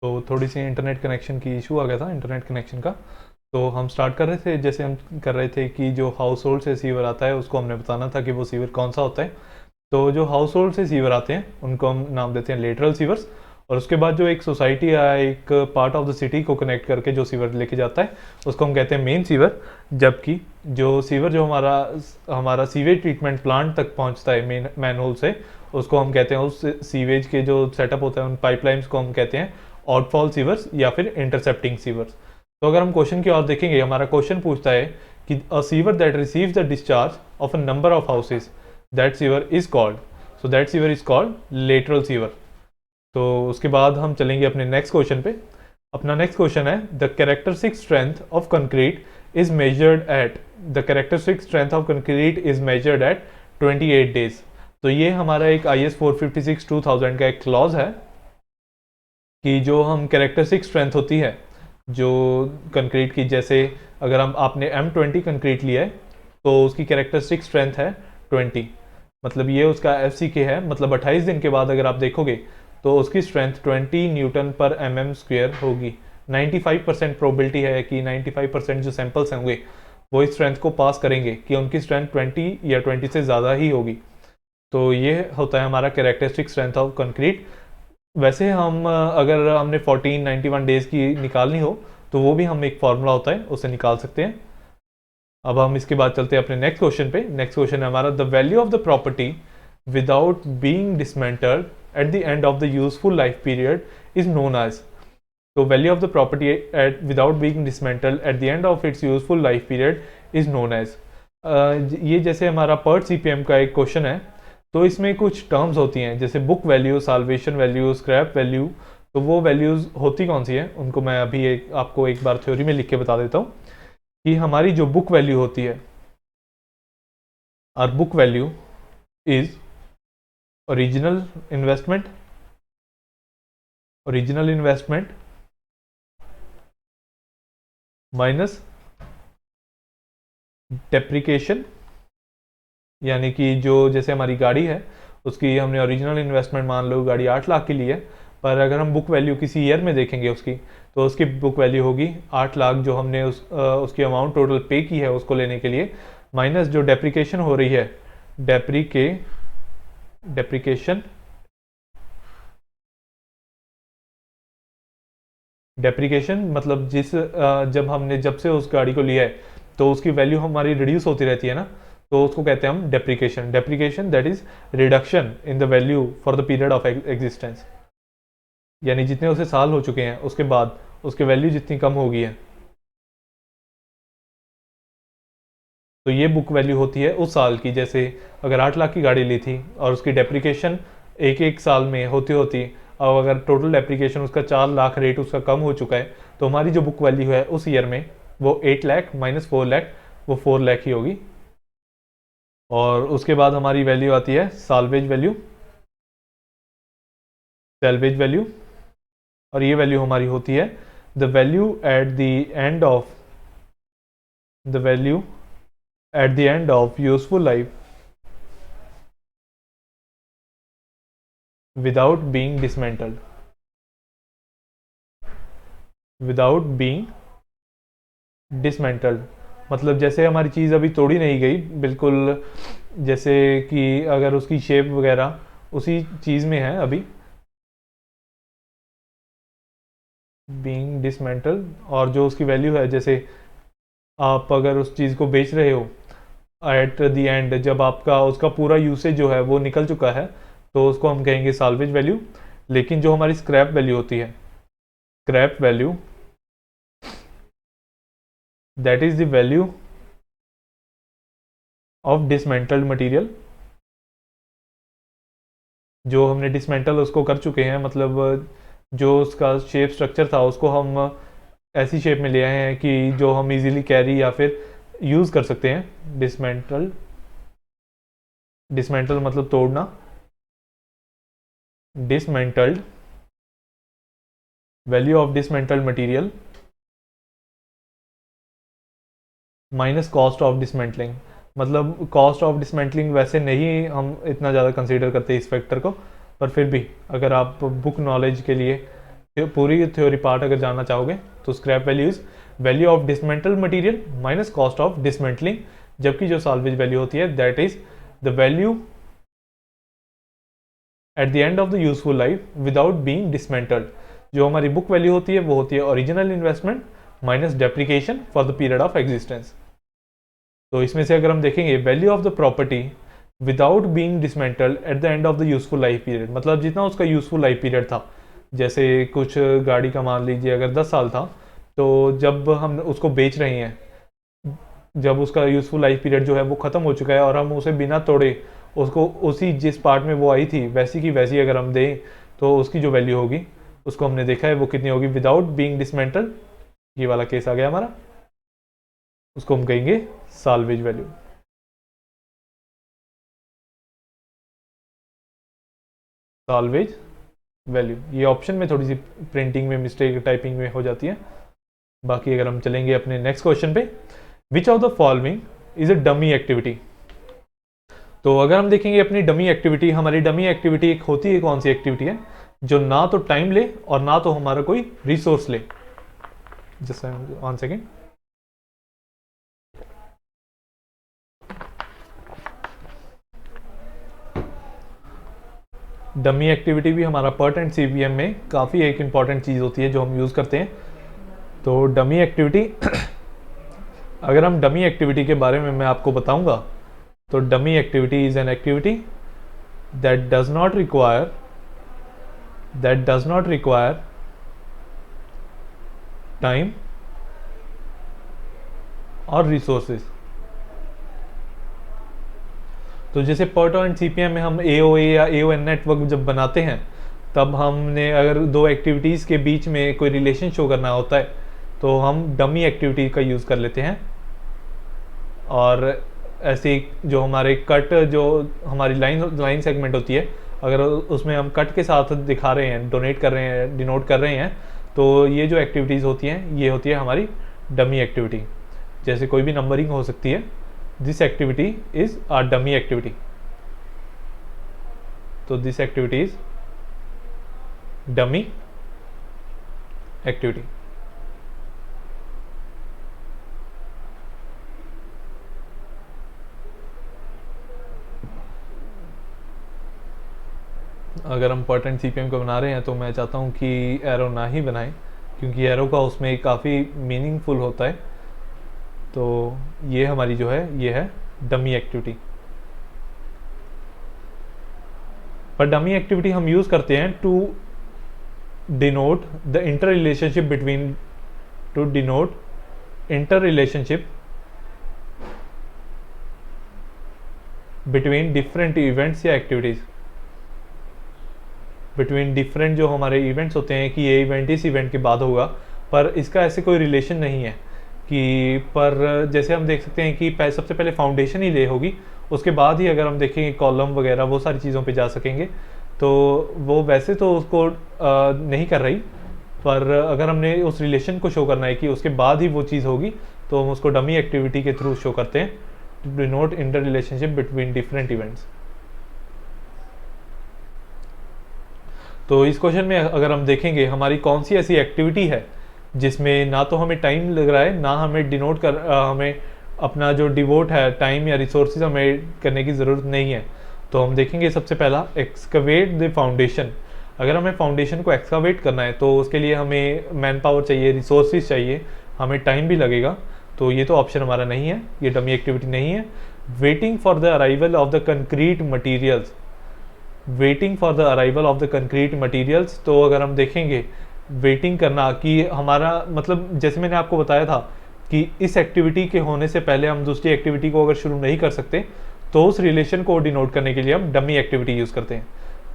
तो थोड़ी सी internet connection की इशू आ गया था, इंटरनेट कनेक्शन का। तो हम स्टार्ट कर रहे थे, जैसे हम कर रहे थे कि जो हाउस होल्ड से सीवर आता है उसको हमने बताना था कि वो सीवर कौन सा होता है। तो जो हाउस होल्ड से सीवर आते हैं उनको हम नाम देते हैं लेटरल सीवर्स। और उसके बाद जो एक सोसाइटी या एक पार्ट ऑफ द सिटी को कनेक्ट करके जो सीवर लेके जाता है उसको हम कहते हैं मेन सीवर। जबकि जो सीवर जो हमारा हमारा सीवेज ट्रीटमेंट प्लांट तक पहुंचता है मेन मैनहोल से, उसको हम कहते हैं, उस सीवेज के जो सेटअप होता है उन पाइपलाइंस को हम कहते हैं आउटफॉल सीवर्स या फिर इंटरसेप्टिंग सीवर्स। तो अगर हम क्वेश्चन की ओर देखेंगे, हमारा क्वेश्चन पूछता है कि a sewer that receives the discharge of a number of houses, that sewer is called, so that sewer is called lateral sewer. तो उसके बाद हम चलेंगे अपने नेक्स्ट क्वेश्चन पे। अपना नेक्स्ट क्वेश्चन है the characteristic strength of concrete is measured eight, the characteristic strength of concrete is measured eight 28 days. तो ये हमारा एक IS 456 2000 का एक क्लॉज है कि जो हम कैरेक्टरिस्टिक स्ट्रेंथ होती है जो कंक्रीट की, जैसे अगर हम आपने M20 कंक्रीट लिया है तो उसकी कैरेक्टरिस्टिक स्ट्रेंथ है 20, मतलब ये उसका FCK है, मतलब 28 दिन के बाद अगर आप देखोगे तो उसकी स्ट्रेंथ 20 न्यूटन पर mm² होगी। 95% प्रोबेबिलिटी है कि 95% जो सैंपल्स होंगे वो इस स्ट्रेंथ को पास करेंगे कि उनकी स्ट्रेंथ 20 या 20 से ज़्यादा ही होगी। तो ये होता है हमारा कैरेक्टरिस्टिक स्ट्रेंथ ऑफ कंक्रीट। वैसे हम अगर हमने 1491 डेज की निकालनी हो तो वो भी हम एक फार्मूला होता है उससे निकाल सकते हैं। अब हम इसके बाद चलते हैं अपने नेक्स्ट क्वेश्चन पे। नेक्स्ट क्वेश्चन है हमारा the value of the property without being dismantled at the end of the useful life period is known as. तो value of the property at without being dismantled at the end of its useful life period is known as. ये जैसे हमारा PERT CPM का एक question है, तो इसमें कुछ टर्म्स होती हैं जैसे book value, salvation value, scrap value. तो वो वैल्यूज़ होती कौन सी हैं उनको मैं अभी आपको एक बार थ्योरी में लिख के बता देता हूँ कि हमारी जो बुक वैल्यू होती है, or book value is original investment, original investment minus depreciation, यानी कि जो जैसे हमारी गाड़ी है उसकी हमने ओरिजिनल इन्वेस्टमेंट मान लो गाड़ी 8 लाख की ली है, पर अगर हम बुक वैल्यू किसी ईयर में देखेंगे उसकी, तो उसकी बुक वैल्यू होगी 8 लाख जो हमने उसकी अमाउंट टोटल पे की है उसको लेने के लिए, माइनस जो डेप्रिकेशन हो रही है, डेप्रिकेशन मतलब जब से उस गाड़ी को लिया है तो उसकी वैल्यू हमारी रिड्यूस होती रहती है ना, तो उसको कहते हैं हम depreciation that is reduction in the value for the period of existence, यानी जितने उसे साल हो चुके हैं उसके बाद उसकी वैल्यू जितनी कम हो गई है, तो ये बुक वैल्यू होती है उस साल की। जैसे अगर 8 लाख की गाड़ी ली थी और उसकी डेप्रिकेशन एक एक साल में होती होती, और अगर टोटल डेप्रिकेशन उसका 4 लाख रेट उसका कम हो चुका है, तो हमारी जो बुक वैल्यू है उस ईयर में वो 8 लाख माइनस 4 लाख, वो 4 लाख ही होगी। और उसके बाद हमारी वैल्यू आती है साल्वेज वैल्यू, सेल्वेज वैल्यू, और ये वैल्यू हमारी होती है the value eight the end of the value eight the end of useful life without being dismantled, without being dismantled, मतलब जैसे हमारी चीज़ अभी तोड़ी नहीं गई बिल्कुल, जैसे कि अगर उसकी शेप वगैरह उसी चीज़ में है अभी, बीइंग डिसमेंटल, और जो उसकी वैल्यू है, जैसे आप अगर उस चीज़ को बेच रहे हो एट द एंड, जब आपका उसका पूरा यूसेज जो है वो निकल चुका है, तो उसको हम कहेंगे साल्वेज वैल्यू। लेकिन जो हमारी स्क्रैप वैल्यू होती है, scrap value that is the value of dismantled material, जो हमने डिसमेंटल उसको कर चुके हैं, मतलब जो उसका शेप स्ट्रक्चर था उसको हम ऐसी शेप में ले आए हैं कि जो हम इजीली कैरी या फिर यूज़ कर सकते हैं। डिसमेंटल मतलब तोड़ना, dismantled, value of dismantled material minus cost of dismantling, मतलब कॉस्ट ऑफ डिसमेंटलिंग वैसे नहीं हम इतना ज़्यादा कंसीडर करते इस फैक्टर को, पर फिर भी अगर आप बुक नॉलेज के लिए पूरी थ्योरी पार्ट अगर जानना चाहोगे तो scrap value is value of dismantle material minus cost of dismantling, जबकि जो साल्वेज वैल्यू होती है that is the value eight the end of the useful life without being dismantled. जो हमारी बुक वैल्यू होती है वो होती है original investment minus depreciation for the period of existence. तो इसमें से अगर हम देखेंगे value of the property without being dismantled at the end of the useful life period, मतलब जितना उसका यूजफुल लाइफ पीरियड था, जैसे कुछ गाड़ी का मान लीजिए अगर 10 साल था, तो जब हम उसको बेच रहे हैं, जब उसका यूजफुल लाइफ पीरियड जो है वो ख़त्म हो चुका है और हम उसे बिना तोड़े उसको उसी जिस पार्ट में वो आई थी वैसी की वैसी अगर हम दें, तो उसकी जो वैल्यू होगी उसको हमने देखा है वो कितनी होगी विदाउट बीइंग डिसमेंटल। ये वाला केस आ गया हमारा, उसको हम कहेंगे साल्वेज वैल्यू। साल्वेज वैल्यू ये ऑप्शन में थोड़ी सी प्रिंटिंग में मिस्टेक टाइपिंग में हो जाती है। बाकी अगर हम चलेंगे अपने नेक्स्ट क्वेश्चन पे, which of the following is a dummy activity. तो अगर हम देखेंगे अपनी डमी एक्टिविटी, हमारी डमी एक्टिविटी एक होती है, कौन सी एक्टिविटी है जो ना तो टाइम ले और ना तो हमारा कोई रिसोर्स ले। Just one second, dummy activity भी हमारा पर्ट एंड सीवीएम में काफ़ी एक इंपॉर्टेंट चीज़ होती है जो हम यूज़ करते हैं। तो डमी एक्टिविटी अगर हम डमी एक्टिविटी के बारे में मैं आपको बताऊंगा, तो dummy activity is an activity that does not require time और रिसोर्सेज। तो जैसे पर्ट एंड सीपीएम में हम एओए या एओएन नेटवर्क जब बनाते हैं, तब हमने अगर दो एक्टिविटीज़ के बीच में कोई रिलेशन शो करना होता है तो हम डमी एक्टिविटी का यूज़ कर लेते हैं। और ऐसे जो हमारे कट, जो हमारी लाइन सेगमेंट होती है, अगर उसमें हम कट के साथ दिखा रहे हैं, डोनेट कर रहे हैं, डिनोट कर रहे हैं, तो ये जो एक्टिविटीज़ होती हैं ये होती है हमारी डमी एक्टिविटी। जैसे कोई भी नंबरिंग हो सकती है, this activity is a dummy activity. तो this activity is dummy activity. अगर हम पर्ट एंड सीपीएम को बना रहे हैं तो मैं चाहता हूँ कि एरो ना ही बनाएं, क्योंकि एरो का उसमें काफ़ी मीनिंगफुल होता है। तो ये हमारी जो है ये है डमी एक्टिविटी। पर डमी एक्टिविटी हम यूज़ करते हैं to denote the inter relationship between different events या एक्टिविटीज़, बिटवीन डिफरेंट जो हमारे इवेंट्स होते हैं कि ये इवेंट इस इवेंट के बाद होगा, पर इसका ऐसे कोई रिलेशन नहीं है कि, पर जैसे हम देख सकते हैं कि सबसे पहले फाउंडेशन ही ले होगी, उसके बाद ही अगर हम देखेंगे कॉलम वगैरह वो सारी चीज़ों पे जा सकेंगे। तो वो वैसे तो उसको नहीं कर रही, पर अगर हमने उस रिलेशन को शो करना है कि उसके बाद ही वो चीज़ होगी, तो हम उसको डमी एक्टिविटी के थ्रू शो करते हैं to denote inter relationship between different events. तो इस क्वेश्चन में अगर हम देखेंगे हमारी कौन सी ऐसी एक्टिविटी है जिसमें ना तो हमें टाइम लग रहा है, ना हमें डिनोट कर हमें अपना जो डिवोट है टाइम या रिसोर्सेज हमें करने की ज़रूरत नहीं है। तो हम देखेंगे सबसे पहला एक्सकवेट द फाउंडेशन। अगर हमें फाउंडेशन को एक्सकवेट करना है तो उसके लिए हमें मैन पावर चाहिए, रिसोर्सेज चाहिए, हमें टाइम भी लगेगा। तो ये तो ऑप्शन हमारा नहीं है, ये डमी एक्टिविटी नहीं है। Waiting for the arrival of the concrete materials, waiting for the arrival of the concrete materials. तो अगर हम देखेंगे वेटिंग करना कि हमारा मतलब, जैसे मैंने आपको बताया था कि इस एक्टिविटी के होने से पहले हम दूसरी एक्टिविटी को अगर शुरू नहीं कर सकते, तो उस रिलेशन को डिनोट करने के लिए हम डमी एक्टिविटी यूज़ करते हैं।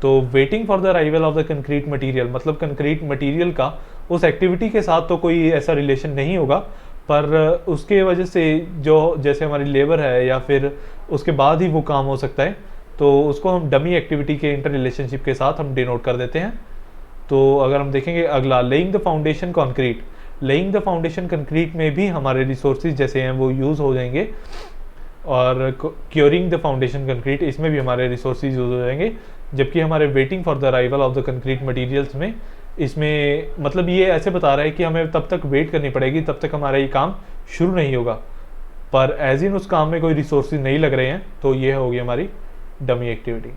तो waiting for the arrival of the concrete material, मतलब कंक्रीट मटीरियल का उस एक्टिविटी के साथ तो कोई ऐसा रिलेशन नहीं होगा, पर उसके वजह से जो जैसे हमारी लेबर है या फिर उसके बाद ही वो काम हो सकता है, तो उसको हम डमी एक्टिविटी के इंटर रिलेशनशिप के साथ हम डिनोट कर देते हैं। तो अगर हम देखेंगे अगला, laying the foundation concrete, laying the foundation concrete में भी हमारे रिसोर्सेज जैसे हैं वो यूज़ हो जाएंगे, और क्योरिंग द फाउंडेशन कंक्रीट इसमें भी हमारे रिसोर्सेज यूज़ हो जाएंगे। जबकि हमारे waiting for the arrival of the concrete materials में इसमें मतलब ये ऐसे बता रहा है कि हमें तब तक वेट करनी पड़ेगी, तब तक हमारा ये काम शुरू नहीं होगा, पर एज इन उस काम में कोई रिसोर्सेज नहीं लग रहे हैं, तो ये होगी हमारी डमी एक्टिविटी।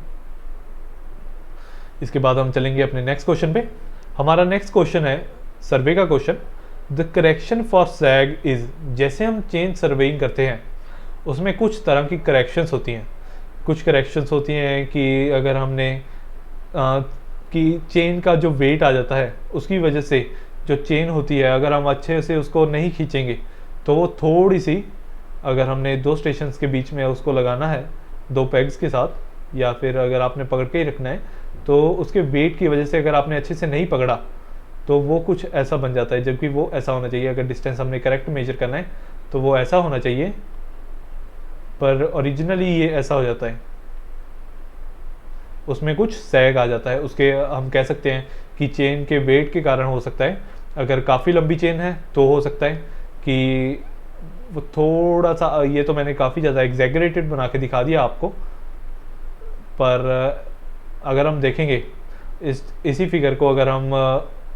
इसके बाद हम चलेंगे अपने नेक्स्ट क्वेश्चन पे। हमारा नेक्स्ट क्वेश्चन है सर्वे का question. The correction for sag is, जैसे हम चेन सर्वेइंग करते हैं उसमें कुछ तरह की करेक्शंस होती हैं। कुछ करेक्शंस होती हैं कि अगर हमने कि चेन का जो वेट आ जाता है उसकी वजह से जो चेन होती है अगर हम अच्छे से उसको नहीं खींचेंगे तो वो थोड़ी सी, अगर हमने दो स्टेशंस के बीच में उसको लगाना है दो पेग्स के साथ, या फिर अगर आपने पकड़ के ही रखना है तो उसके वेट की वजह से अगर आपने अच्छे से नहीं पकड़ा तो वो कुछ ऐसा बन जाता है, जबकि वो ऐसा होना चाहिए। अगर डिस्टेंस हमने करेक्ट मेजर करना है तो वो ऐसा होना चाहिए, पर ओरिजिनली ये ऐसा हो जाता है, उसमें कुछ सैग आ जाता है। उसके हम कह सकते हैं कि चेन के वेट के कारण हो सकता है। अगर काफ़ी लंबी चेन है तो हो सकता है कि वो थोड़ा सा, ये तो मैंने काफ़ी ज़्यादा एग्जैगरेटेड बना के दिखा दिया आपको, पर अगर हम देखेंगे इसी फिगर को अगर हम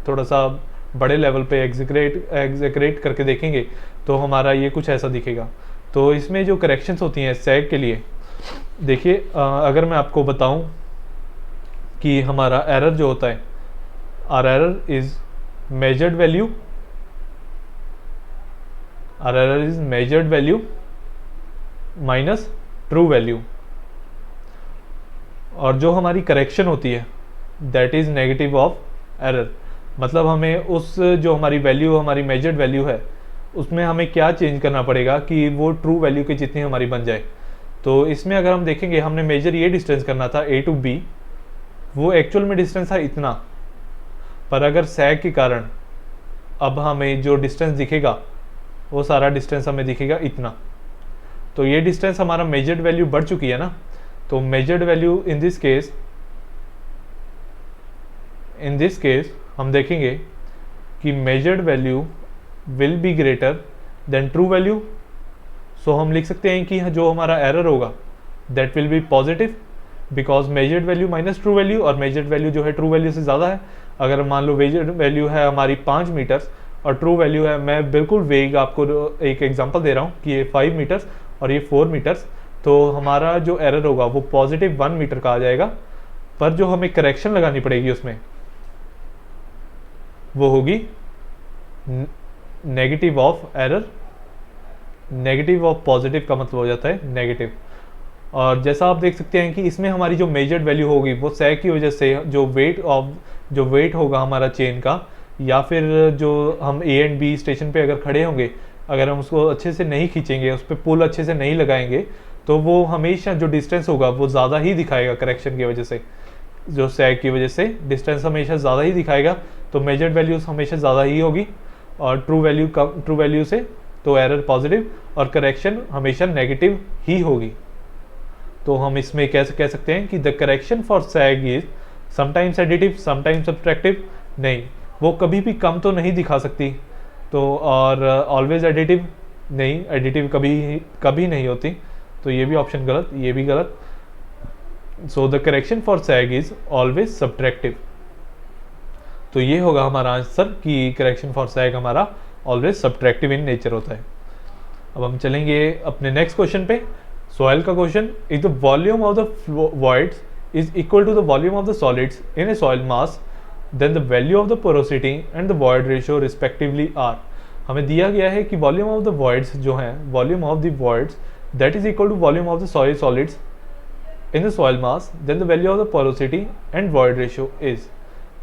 थोड़ा सा बड़े लेवल पे एग्जैगरेट करके देखेंगे तो हमारा ये कुछ ऐसा दिखेगा। तो इसमें जो करेक्शंस होती हैं सैग के लिए, देखिए अगर मैं आपको बताऊं कि हमारा एरर जो होता है, or error is measured value, or error is measured value minus true value, और जो हमारी करेक्शन होती है that is negative of error. मतलब हमें उस जो हमारी वैल्यू, हमारी मेजर्ड वैल्यू है, उसमें हमें क्या चेंज करना पड़ेगा कि वो ट्रू वैल्यू की जितनी हमारी बन जाए। तो इसमें अगर हम देखेंगे, हमने मेजर ये डिस्टेंस करना था A to B, वो एक्चुअल में डिस्टेंस था इतना, पर अगर सैग के कारण अब हमें जो डिस्टेंस दिखेगा वो सारा डिस्टेंस हमें दिखेगा इतना। तो ये डिस्टेंस हमारा मेजर्ड वैल्यू बढ़ चुकी है ना, तो measured value in this case हम देखेंगे कि measured value will be greater than true value. So हम लिख सकते हैं कि जो हमारा एरर होगा that will be positive, because measured value minus true value, और मेजर्ड वैल्यू जो है ट्रू वैल्यू से ज़्यादा है। अगर मान लो मेजर्ड वैल्यू है हमारी 5 मीटर्स और ट्रू वैल्यू है, मैं बिल्कुल वेग आपको एक एग्जांपल दे रहा हूँ कि ये 5 मीटर्स और ये 4 मीटर्स, तो हमारा जो एरर होगा वो पॉजिटिव 1 मीटर का आ जाएगा। पर जो हमें करेक्शन लगानी पड़ेगी उसमें वो होगी negative of error. Negative of positive का मतलब हो जाता है नेगेटिव। और जैसा आप देख सकते हैं कि इसमें हमारी जो मेजर्ड वैल्यू होगी वो सैग की वजह से जो वेट होगा हमारा चेन का, या फिर जो हम A एंड B स्टेशन पे अगर खड़े होंगे, अगर हम उसको अच्छे से नहीं खींचेंगे, उस पर पुल अच्छे से नहीं लगाएंगे, तो वो हमेशा जो डिस्टेंस होगा वो ज़्यादा ही दिखाएगा। करेक्शन की वजह से, जो सैग की वजह से डिस्टेंस हमेशा ज़्यादा ही दिखाएगा, तो मेजर्ड वैल्यूज हमेशा ज़्यादा ही होगी, और ट्रू वैल्यू से तो एरर पॉजिटिव और करेक्शन हमेशा नेगेटिव ही होगी। तो हम इसमें कैसे कह सकते हैं कि the correction for sag is sometimes additive sometimes subtractive. नहीं, वो कभी भी कम तो नहीं दिखा सकती, तो और ऑलवेज एडिटिव नहीं, एडिटिव कभी नहीं होती, तो ये भी ऑप्शन गलत, ये भी गलत। So the correction for sag is always subtractive. तो ये होगा हमारा आंसर कि करेक्शन फॉर सैग हमारा ऑलवेज सब्ट्रैक्टिव इन नेचर होता है। अब हम चलेंगे अपने नेक्स्ट क्वेश्चन पे। सॉइल का question, if the volume of the voids is equal to the volume of the solids in a soil mass, then the value of the porosity and the void ratio respectively are. हमें दिया गया है कि volume of the voids जो हैं, volume of the voids that is equal to volume of the soil solids in the soil mass, then the value of the porosity and void ratio is.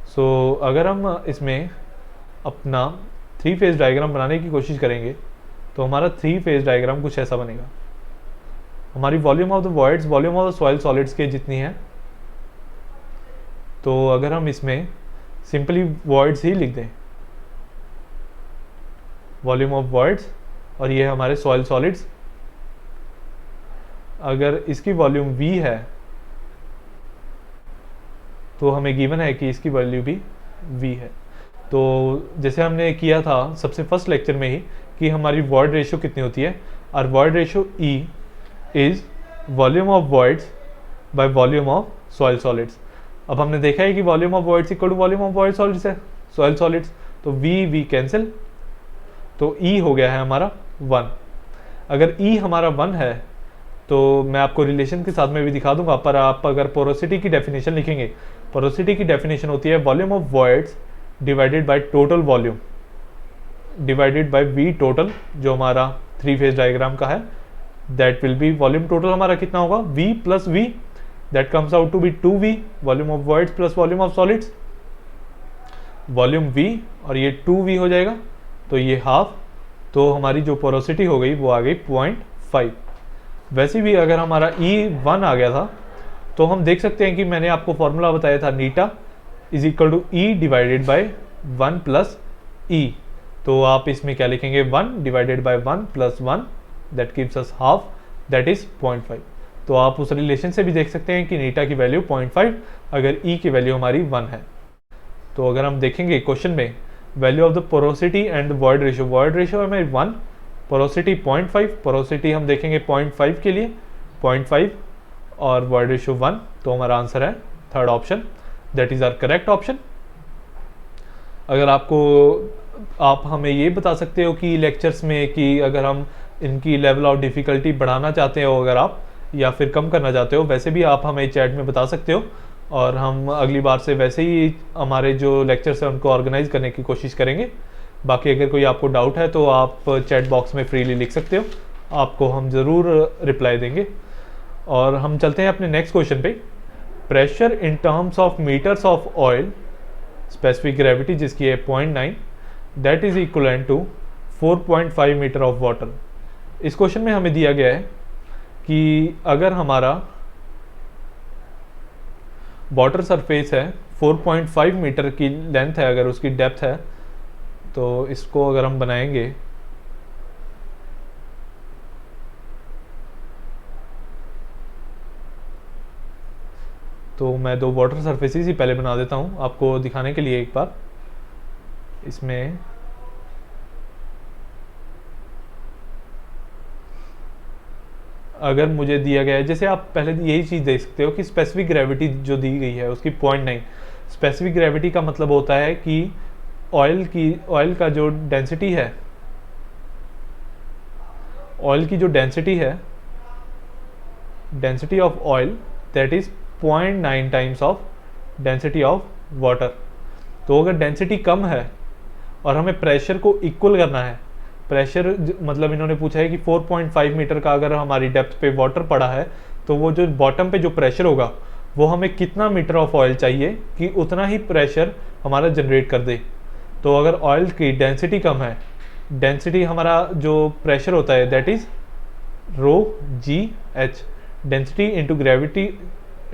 So अगर हम इसमें अपना 3 phase diagram बनाने की कोशिश करेंगे तो हमारा 3 फेज डायग्राम कुछ ऐसा बनेगा। हमारी volume of the voids volume of the soil solids के जितनी है, तो अगर हम इसमें सिंपली वॉइड्स ही लिख दें, वॉल्यूम ऑफ वॉइड्स, और ये हमारे सॉइल सॉलिड्स, अगर इसकी वॉल्यूम V है तो हमें गिवन है कि इसकी वैल्यू भी V है। तो जैसे हमने किया था सबसे फर्स्ट लेक्चर में ही कि हमारी वॉइड रेशियो कितनी होती है, और void ratio E is volume of voids by volume of soil solids. अब हमने देखा है कि volume of voids equal to volume of void solids है, सॉइल सॉलिड्स, तो वी कैंसिल, तो ई हो गया है हमारा 1। अगर ई हमारा 1 है तो मैं आपको रिलेशन के साथ में भी दिखा दूंगा, पर आप अगर पोरोसिटी की डेफिनेशन लिखेंगे, पोरोसिटी की डेफिनेशन होती है volume of voids divided by total volume divided by V total, जो हमारा 3 फेज डायग्राम का है, that will be volume total हमारा कितना होगा, V plus V, that comes out to be 2v, volume of voids plus volume of solids, volume v और ये 2v हो जाएगा, तो ये हाफ, तो हमारी जो पोरोसिटी हो गई वो आ गई 0.5। वैसे भी अगर हमारा E1 आ गया था तो हम देख सकते हैं कि मैंने आपको फॉर्मूला बताया था, नीटा is equal to E divided by 1 plus E, तो आप इसमें क्या लिखेंगे, 1 divided by 1 plus 1, that gives us half, that is 0.5। तो आप उस रिलेशन से भी देख सकते हैं कि नीटा की वैल्यू 0.5 अगर ई की वैल्यू हमारी 1 है। तो अगर हम देखेंगे क्वेश्चन में value of the porosity and void ratio है हमारी 1, पोरोसिटी 0.5, पोरोसिटी हम देखेंगे 0.5 के लिए 0.5 और वॉइड रेशियो 1, तो हमारा आंसर है third option, that is our correct option. अगर आप हमें ये बता सकते हो कि लेक्चर्स में कि अगर हम इनकी लेवल ऑफ डिफ़िकल्टी बढ़ाना चाहते हो अगर आप, या फिर कम करना चाहते हो, वैसे भी आप हमें चैट में बता सकते हो, और हम अगली बार से वैसे ही हमारे जो लेक्चर्स हैं उनको ऑर्गेनाइज करने की कोशिश करेंगे। बाकी अगर कोई आपको डाउट है तो आप चैट बॉक्स में फ्रीली लिख सकते हो, आपको हम ज़रूर रिप्लाई देंगे। और हम चलते हैं अपने नेक्स्ट क्वेश्चन पे, pressure in terms of meters of oil, specific gravity जिसकी है 0.9, that is equivalent to 4.5 meter of water. इस क्वेश्चन में हमें दिया गया है कि अगर हमारा वाटर सरफेस है 4.5 मीटर की लेंथ है, अगर उसकी डेप्थ है, तो इसको अगर हम बनाएंगे तो मैं 2 वाटर सरफेसेस ही पहले बना देता हूँ आपको दिखाने के लिए एक बार। इसमें अगर मुझे दिया गया है, जैसे आप पहले यही चीज़ देख सकते हो कि स्पेसिफिक ग्रेविटी जो दी गई है उसकी 0.9, स्पेसिफिक ग्रेविटी का मतलब होता है कि ऑयल का जो डेंसिटी है, ऑयल की जो डेंसिटी है, density of oil that is 0.9 times of density of water. तो अगर डेंसिटी कम है और हमें प्रेशर को इक्वल करना है, प्रेशर मतलब इन्होंने पूछा है कि 4.5 मीटर का अगर हमारी डेप्थ पे वाटर पड़ा है तो वो जो बॉटम पे जो प्रेशर होगा वो हमें कितना मीटर ऑफ ऑयल चाहिए कि उतना ही प्रेशर हमारा जनरेट कर दे। तो अगर ऑयल की डेंसिटी कम है, डेंसिटी हमारा जो प्रेशर होता है that is rho G H, density into gravity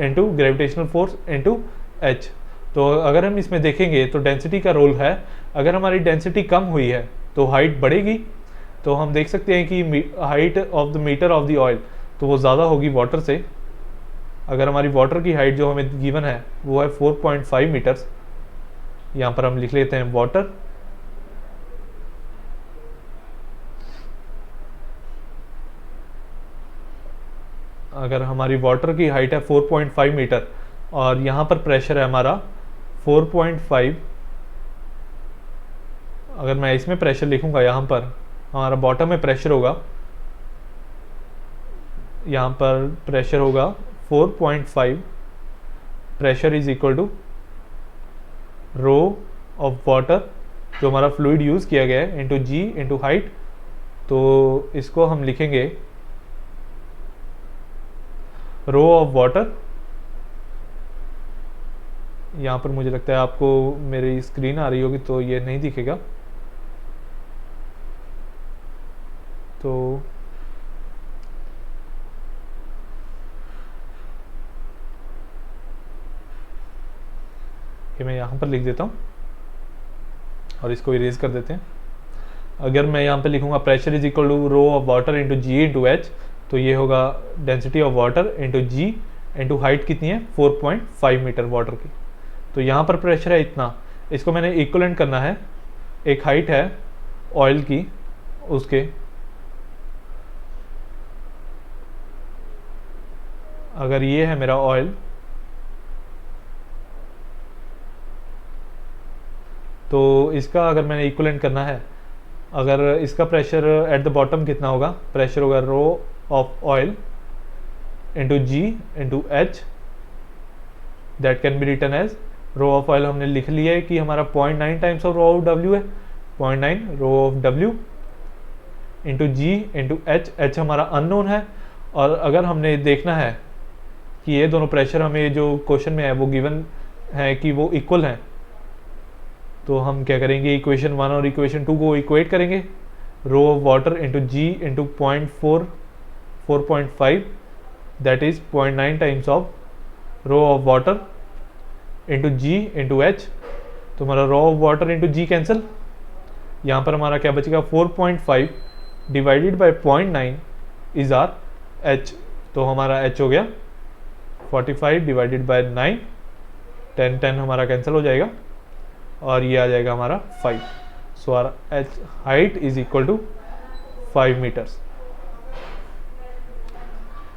into gravitational force into H. तो अगर हम इसमें देखेंगे तो डेंसिटी का रोल है, अगर हमारी डेंसिटी कम हुई है तो हाइट बढ़ेगी, तो हम देख सकते हैं कि height of the meter of the oil तो वो ज़्यादा होगी वाटर से। अगर हमारी वाटर की हाइट जो हमें गिवन है वो है 4.5 मीटर्स, यहाँ पर हम लिख लेते हैं वाटर, अगर हमारी वाटर की हाइट है 4.5 मीटर और यहाँ पर प्रेशर है हमारा 4.5, अगर मैं इसमें प्रेशर लिखूंगा, यहाँ पर हमारा बॉटम में प्रेशर होगा, यहाँ पर प्रेशर होगा 4.5, pressure is equal to rho of water जो हमारा फ्लूइड यूज़ किया गया है इंटू जी इंटू हाइट। तो इसको हम लिखेंगे रो ऑफ वाटर, यहाँ पर मुझे लगता है आपको मेरी स्क्रीन आ रही होगी तो ये नहीं दिखेगा, तो ये मैं यहाँ पर लिख देता हूँ और इसको इरेज कर देते हैं। अगर मैं यहाँ पे लिखूंगा pressure is equal to rho of water into ji into H, तो ये होगा density of water into ji into height कितनी है 4.5 मीटर वाटर की। तो यहाँ पर प्रेशर है इतना, इसको मैंने इक्वलेंट करना है, एक हाइट है ऑयल की उसके, अगर ये है मेरा ऑयल तो इसका अगर मैंने इक्वलेंट करना है, अगर इसका प्रेशर एट द बॉटम कितना होगा, प्रेशर होगा rho of oil into ji into h, that can be written as rho of oil हमने लिख लिया है कि हमारा 0.9 टाइम्स ऑफ रो ऑफ डब्ल्यू है, 0.9 रो ऑफ डब्ल्यू इंटू जी इंटू एच, एच हमारा अननोन है। और अगर हमने देखना है कि ये दोनों प्रेशर हमें जो क्वेश्चन में है वो गिवन है कि वो इक्वल हैं, तो हम क्या करेंगे, इक्वेशन 1 और इक्वेशन 2 को इक्वेट करेंगे। Rho of water into ji into 4.5 that is 0.9 times of rho of water into ji into H. तो हमारा rho of water into g cancel, यहाँ पर हमारा क्या बचेगा, 4.5 divided by 0.9 is our h. तो हमारा एच हो गया 45 डिवाइडेड बाई 9, 10 हमारा कैंसिल हो जाएगा और ये आ जाएगा हमारा 5। So R H height is equal to 5 meters.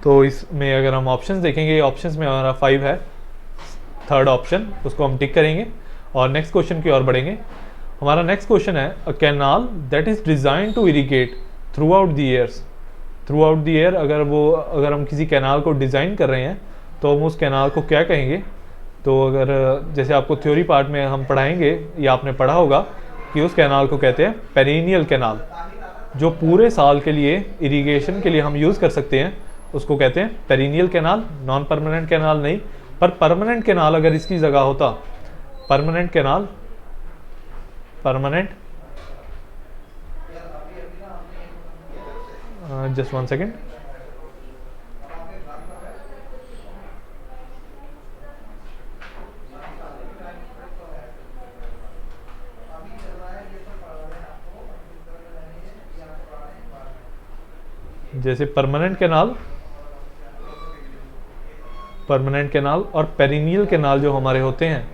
तो इसमें अगर हम ऑप्शंस देखेंगे, ऑप्शंस में हमारा 5 है, थर्ड ऑप्शन, उसको हम टिक करेंगे और नेक्स्ट क्वेश्चन की ओर बढ़ेंगे। हमारा नेक्स्ट क्वेश्चन है, a canal that is design to irrigate throughout the years. Throughout the year अगर हम किसी कैनाल को डिज़ाइन कर रहे हैं तो हम उस कैनाल को क्या कहेंगे। तो अगर जैसे आपको थ्योरी पार्ट में हम पढ़ाएंगे या आपने पढ़ा होगा कि उस कैनाल को कहते हैं पेरिनियल कैनाल, जो पूरे साल के लिए इरिगेशन के लिए हम यूज़ कर सकते हैं, उसको कहते हैं perennial canal, non permanent canal नहीं। पर परमानेंट कैनाल अगर इसकी जगह होता, permanent canal, permanent, just 1 second, जैसे परमानेंट कैनाल और पेरिनियल कैनाल जो हमारे होते हैं,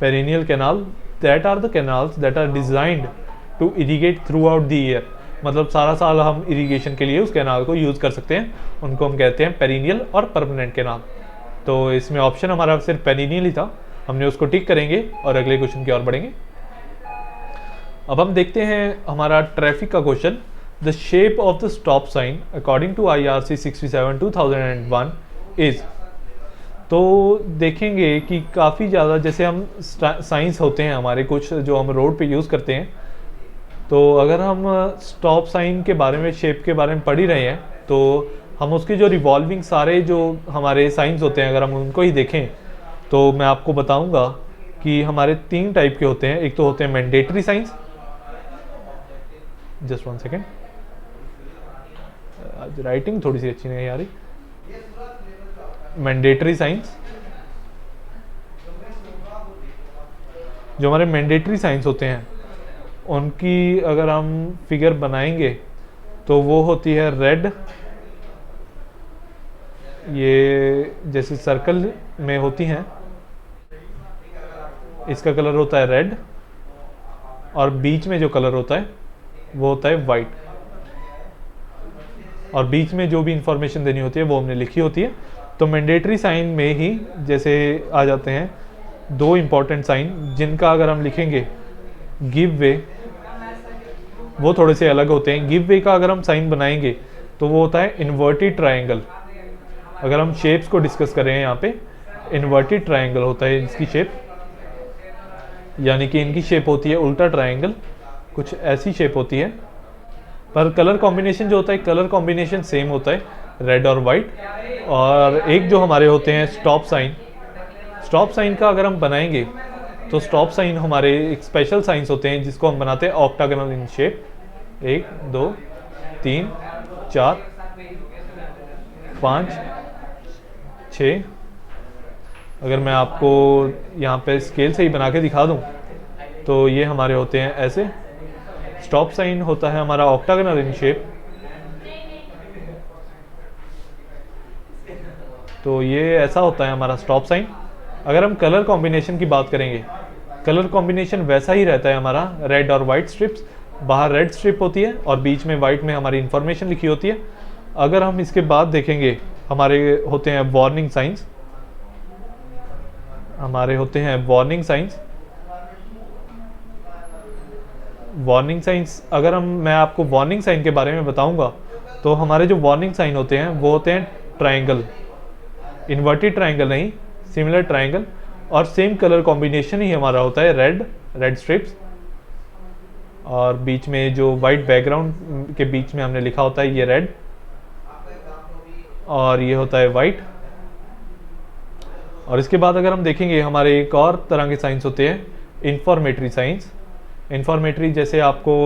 perennial canal that are the canals that are designed to irrigate throughout the year, मतलब सारा साल हम इरिगेशन के लिए उस कैनाल को यूज़ कर सकते हैं, उनको हम कहते हैं पेरिनियल और परमानेंट कैनाल। तो इसमें ऑप्शन हमारा सिर्फ पेरिनियल ही था, हमने उसको टिक करेंगे और अगले क्वेश्चन की ओर बढ़ेंगे। अब हम देखते हैं हमारा ट्रैफिक का question. The shape of the stop sign according to IRC 67/2001 is. तो देखेंगे कि काफ़ी ज़्यादा, जैसे हम साइंस होते हैं हमारे कुछ जो हम रोड पे यूज़ करते हैं, तो अगर हम स्टॉप साइन के बारे में, शेप के बारे में पढ़ ही रहे हैं, तो हम उसके जो रिवॉल्विंग सारे जो हमारे साइंस होते हैं अगर हम उनको ही देखें, तो मैं आपको बताऊंगा कि हमारे 3 टाइप के होते हैं। एक तो होते हैं मैंडेटरी साइंस, जस्ट 1 सेकेंड, आज राइटिंग थोड़ी सी अच्छी नहीं आ रही। मैंडेटरी साइंस, जो हमारे मैंडेटरी साइंस होते हैं उनकी अगर हम फिगर बनाएंगे तो वो होती है रेड, ये जैसे सर्कल में होती हैं, इसका कलर होता है रेड और बीच में जो कलर होता है वो होता है वाइट, और बीच में जो भी इंफॉर्मेशन देनी होती है वो हमने लिखी होती है। तो मैंडेटरी साइन में ही जैसे आ जाते हैं 2 इंपॉर्टेंट साइन जिनका अगर हम लिखेंगे गिव वे, वो थोड़े से अलग होते हैं। गिव वे का अगर हम साइन बनाएंगे तो वो होता है इन्वर्टेड ट्रायंगल। अगर हम शेप्स को डिस्कस करें यहाँ पे, इन्वर्टेड ट्रायंगल होता है इसकी शेप, यानी कि इनकी शेप होती है उल्टा ट्रायंगल, कुछ ऐसी शेप होती है। पर कलर कॉम्बिनेशन जो होता है, कलर कॉम्बिनेशन सेम होता है, रेड और वाइट। और एक जो हमारे होते हैं स्टॉप साइन, स्टॉप साइन का अगर हम बनाएंगे तो स्टॉप साइन हमारे एक स्पेशल साइंस होते हैं जिसको हम बनाते हैं ऑक्टागोनल इन शेप, 1 2 3 4 5 6। अगर मैं आपको यहाँ पे स्केल से ही बना के दिखा दूँ तो ये हमारे होते हैं ऐसे। स्टॉप साइन होता है हमारा ऑक्टागोनल इन शेप, तो ये ऐसा होता है हमारा स्टॉप साइन। अगर हम कलर कॉम्बिनेशन की बात करेंगे, कलर कॉम्बिनेशन वैसा ही रहता है हमारा, रेड और वाइट स्ट्रिप्स, बाहर रेड स्ट्रिप होती है और बीच में वाइट में हमारी इंफॉर्मेशन लिखी होती है। अगर हम इसके बाद देखेंगे हमारे होते हैं वार्निंग साइंस, हमारे होते हैं वार्निंग साइंस। वार्निंग साइंस अगर मैं आपको वार्निंग साइन के बारे में बताऊंगा, तो हमारे जो वार्निंग साइन होते हैं वो होते हैं ट्रायंगल, इन्वर्टेड ट्रायंगल नहीं, सिमिलर ट्रायंगल, और सेम कलर कॉम्बिनेशन ही हमारा होता है रेड, रेड स्ट्रिप्स, और बीच में जो वाइट बैकग्राउंड के बीच में हमने लिखा होता है ये रेड, और ये होता है वाइट। और इसके बाद अगर हम देखेंगे हमारे एक और तरह के साइंस होते हैं इंफॉर्मेटरी साइंस। इंफॉर्मेटरी जैसे आपको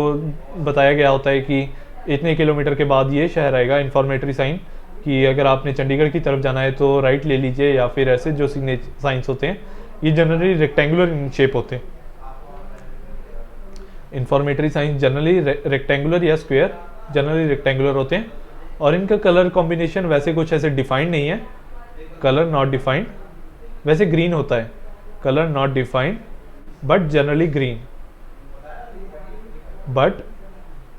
बताया गया होता है कि इतने किलोमीटर के बाद ये शहर आएगा, इंफॉर्मेटरी साइन कि अगर आपने चंडीगढ़ की तरफ जाना है तो राइट ले लीजिए, या फिर ऐसे जो साइंस होते हैं ये जनरली रेक्टेंगुलर इन शेप होते हैं। इंफॉर्मेटरी साइंस जनरली रेक्टेंगुलर या स्क्वायर, जनरली रेक्टेंगुलर होते हैं, और इनका कलर कॉम्बिनेशन वैसे कुछ ऐसे डिफाइंड नहीं है, कलर नॉट डिफाइंड, वैसे ग्रीन होता है, colour not defined but generally green. But